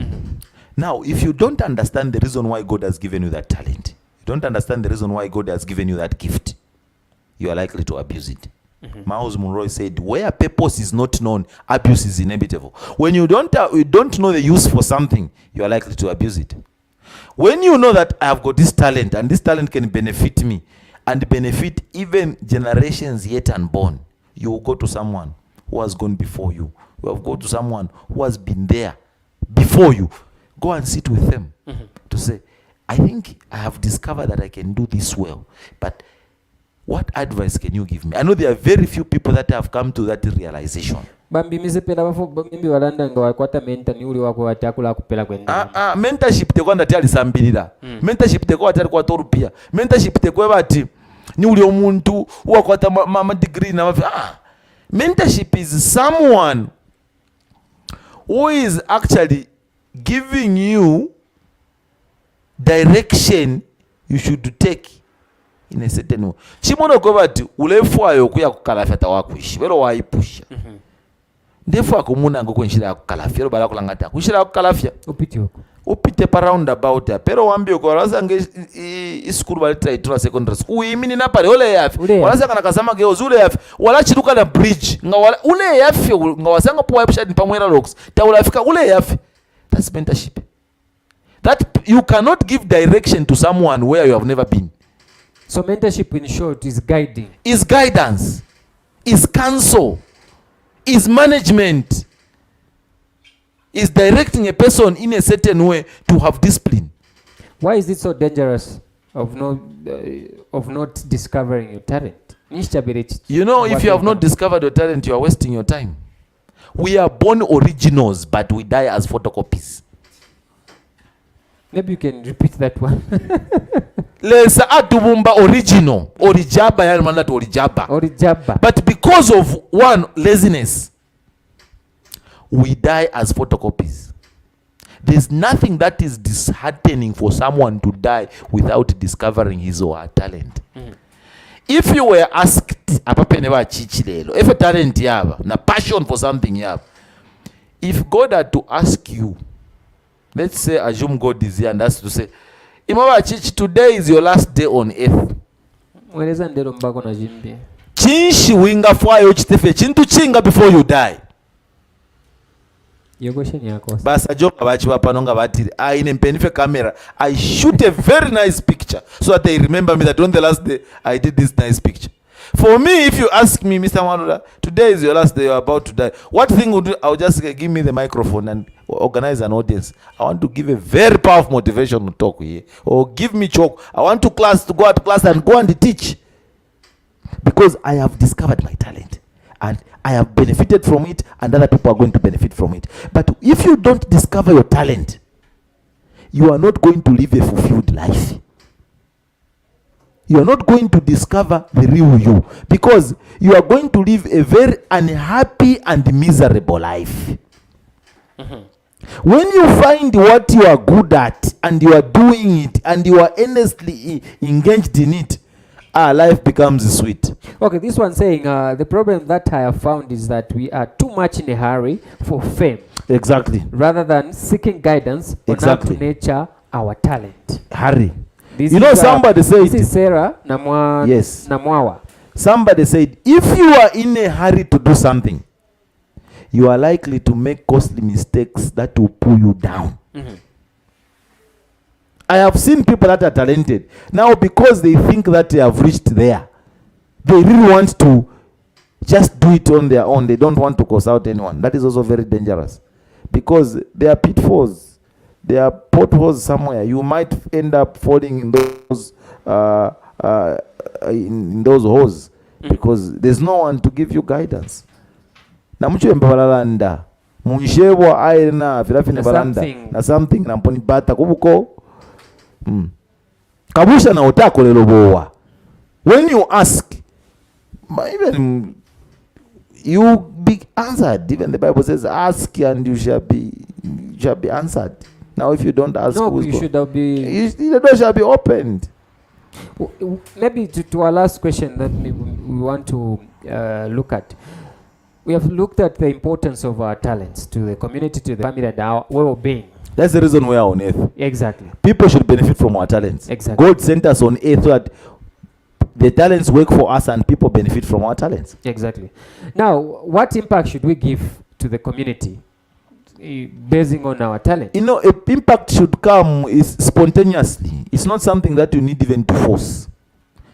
Now, if you don't understand the reason why God has given you that talent, you don't understand the reason why God has given you that gift, you are likely to abuse it. Miles Monroe said, where purpose is not known, abuse is inevitable. When you don't know the use for something, you are likely to abuse it. When you know that I have got this talent and this talent can benefit me and benefit even generations yet unborn, you will go to someone who has gone before you. You have go to someone who has been there before you. Go and sit with them to say, I think I have discovered that I can do this well, but what advice can you give me? I know there are very few people that have come to that realization.
Mentorship
tekwanda tyalisambirira mentorship tekwa atali kwatorupia mentorship tekwe bati ni uli omuntu wakwata ma degree na mentorship is someone who is actually giving you direction you should take in a certain way. Chimono kwa bati ulefwayo kuya kukalafya tawakwishi vero waipusha ndefu akumuna ngo kwenshira kukalafya ro bala kulangata kushira kukalafya upite pa roundabout pero wambio kwa rasa nge iskuru bali try secondary school uimini na pale ole yafi walasa kana kazama ge ozule yafi wala chiruka na bridge nga wala ule yafi nga wasanga po website pamwera rocks ta ulafika ule yafi. That's mentorship. That you cannot give direction to someone where you have never been.
So mentorship in short is guiding,
is guidance, is counsel, is management, is directing a person in a certain way to have discipline.
Why is it so dangerous of not discovering your talent?
You know, if you have not discovered your talent, you are wasting your time. We are born originals, but we die as photocopies.
Maybe you can repeat that one.
Lesa atubumba original, orijaba yani manda to orijaba.
Orijaba.
But because of one laziness, we die as photocopies. There's nothing that is disheartening for someone to die without discovering his or her talent. If you were asked, if a talent you have, a passion for something you have, if God had to ask you, let's say, assume God is here and has to say, today is your last day on earth. Chinshi winga fwayo chitefe chintu chinga before you die. Basa joka bachi wapanonga batiri ine mpenife camera I shoot a very nice picture so that they remember me that on the last day I did this nice picture. For me, if you ask me, Mr. Muller, today is your last day, you're about to die, what thing would do? I'll just give me the microphone and organize an audience. I want to give a very powerful motivation to talk here, or give me chalk. I want to go out to class and go and teach, because I have discovered my talent and I have benefited from it, and other people are going to benefit from it. But if you don't discover your talent, you are not going to live a fulfilled life. You are not going to discover the real you, because you are going to live a very unhappy and miserable life. When you find what you are good at and you are doing it and you are earnestly engaged in it, life becomes sweet.
Okay, this one saying the problem that I have found is that we are too much in a hurry for fame.
Exactly.
Rather than seeking guidance on how to nurture our talent.
Hurry.
This
you know, somebody said,
this is Sarah
yes.
Namwawa.
Somebody said, if you are in a hurry to do something, you are likely to make costly mistakes that will pull you down. I have seen people that are talented. Now, because they think that they have reached there, they really want to just do it on their own. They don't want to cause out anyone. That is also very dangerous, because there are pitfalls. There are potholes somewhere. You might end up falling in those holes because there's no one to give you guidance. Namuchemba balalanda munshebwa aina filafine balanda na something namponi bata kubuko kabusha na otako lelo bowa. When you ask, even you be answered. Even the Bible says, ask and you shall be answered. Now, if you don't ask,
no, you should be.
The door shall be opened.
Maybe to our last question that we want to look at. We have looked at the importance of our talents to the community, to the family, and our well-being.
That's the reason we are on earth.
Exactly.
People should benefit from our talents.
Exactly.
God sent us on earth so that the talents work for us and people benefit from our talents.
Exactly. Now, what impact should we give to the community basing on our talent?
You know, impact should come spontaneously. It's not something that you need even to force.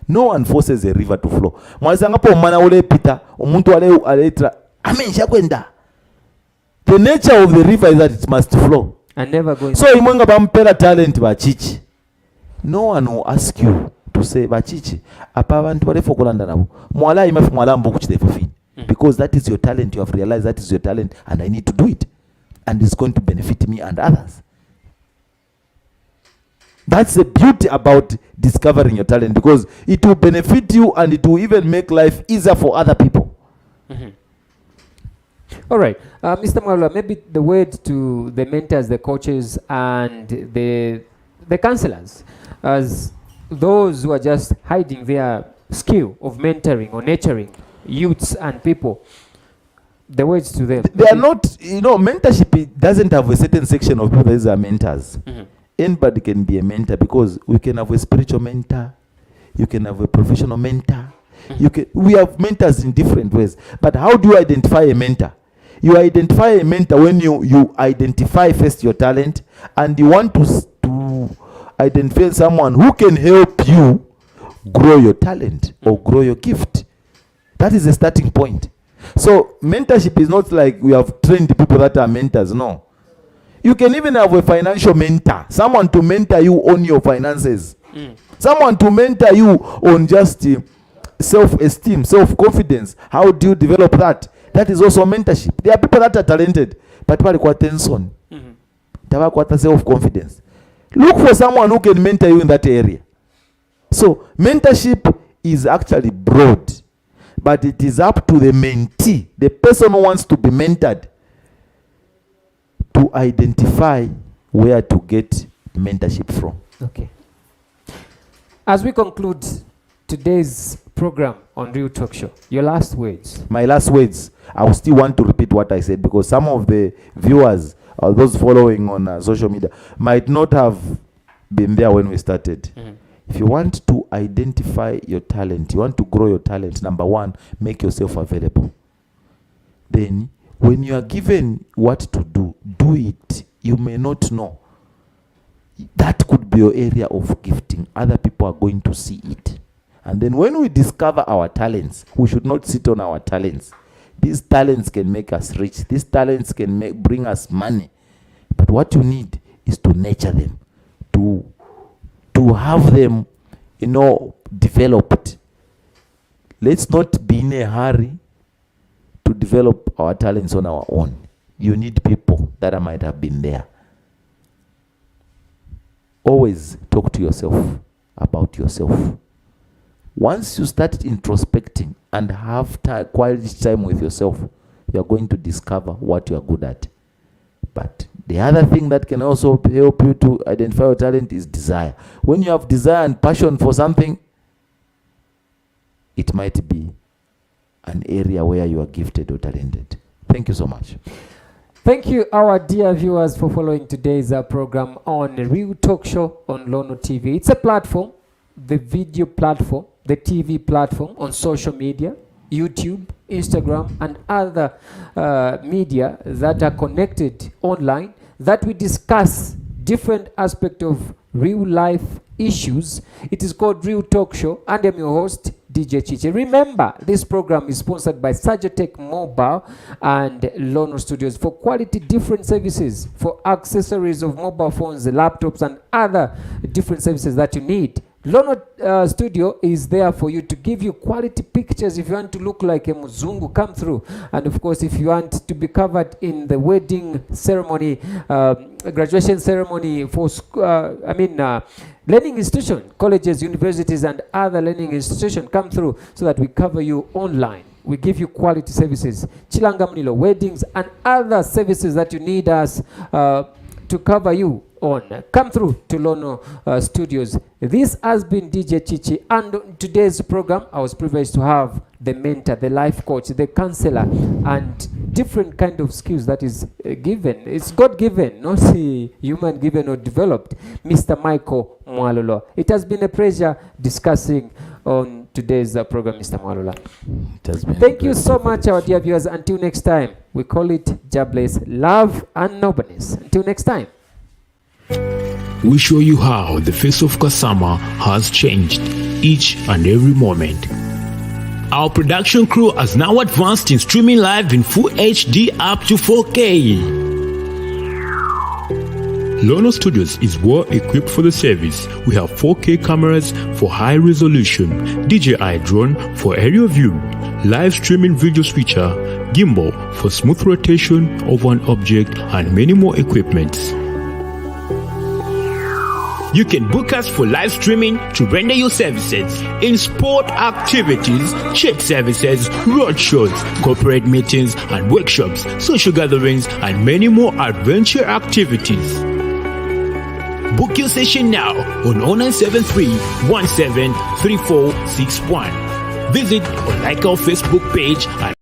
No one forces a river to flow. The nature of the river is that it must flow.
And never going.
So imwenga bampera talent ba chichi. no one will ask you to say bachichi apa abantu balefo okulanda nabo mwala imafu mwala mbo kuchitefu fini because that is your talent. You have realized that is your talent and I need to do it and it's going to benefit me and others. That's the beauty about discovering your talent, because it will benefit you and it will even make life easier for other people.
All right, Mr. Muller, maybe the word to the mentors, the coaches, and the counselors, as those who are just hiding their skill of mentoring or nurturing youths and people. The words to them.
They are not, mentorship, it doesn't have a certain section of people that are mentors. Anybody can be a mentor, because we can have a spiritual mentor, you can have a professional mentor. We have mentors in different ways. But how do you identify a mentor? You identify a mentor when you identify first your talent, and you want to identify someone who can help you grow your talent or grow your gift. That is the starting point. So mentorship is not like we have trained people that are mentors. No. You can even have a financial mentor, someone to mentor you on your finances, someone to mentor you on just self-esteem, self-confidence. How do you develop that? That is also mentorship. There are people that are talented, but they have self-confidence. Look for someone who can mentor you in that area. So mentorship is actually broad, but it is up to the mentee, the person who wants to be mentored, to identify where to get mentorship from.
Okay. As we conclude today's program on Real Talk Show, your last words.
My last words, I will still want to repeat what I said, because some of the viewers or those following on social media might not have been there when we started. If you want to identify your talent, you want to grow your talent, number one, make yourself available. Then, when you are given what to do, do it. You may not know. That could be your area of gifting. Other people are going to see it. And then when we discover our talents, we should not sit on our talents. These talents can make us rich. These talents can bring us money. But what you need is to nurture them, to have them, developed. Let's not be in a hurry to develop our talents on our own. You need people that might have been there. Always talk to yourself about yourself. Once you start introspecting and have quality time with yourself, you are going to discover what you are good at. But the other thing that can also help you to identify your talent is desire. When you have desire and passion for something, it might be an area where you are gifted or talented. Thank you so much.
Thank you, our dear viewers, for following today's program on Real Talk Show on Lono TV. It's a platform, the video platform, the TV platform on social media, YouTube, Instagram, and other media that are connected online, that we discuss different aspects of real life issues. It is called Real Talk Show, and I'm your host, DJ Chiche. Remember, this program is sponsored by Sajatech Mobile and Lono Studios for quality different services, for accessories of mobile phones, laptops, and other different services that you need. Lono Studio is there for you to give you quality pictures. If you want to look like a Muzungu, come through. And of course, if you want to be covered in the wedding ceremony, graduation ceremony for learning institution, colleges, universities, and other learning institution, come through so that we cover you online. We give you quality services, Chilangamnilo, weddings, and other services that you need us to cover you on. Come through to Lono Studios. This has been DJ Chichi, and on today's program I was privileged to have the mentor, the life coach, the counselor, and different kind of skills that is given. It's God given, not human given or developed, Mr. Michael Mwalolo. It has been a pleasure discussing on today's program, Mr. Mwalolo. Thank you so much, our dear viewers. Until next time, we call it Jobless Love and Nobleness. Until next time.
We show you how the face of Kasama has changed each and every moment. Our production crew has now advanced in streaming live in full HD up to 4K. Lono Studios is well equipped for the service. We have 4K cameras for high resolution, DJI drone for aerial view, live streaming video switcher, gimbal for smooth rotation of an object, and many more equipments. You can book us for live streaming to render your services in sport activities, church services, road shows, corporate meetings and workshops, social gatherings, and many more adventure activities. Book your session now on 0973 173461. Visit or like our Facebook page and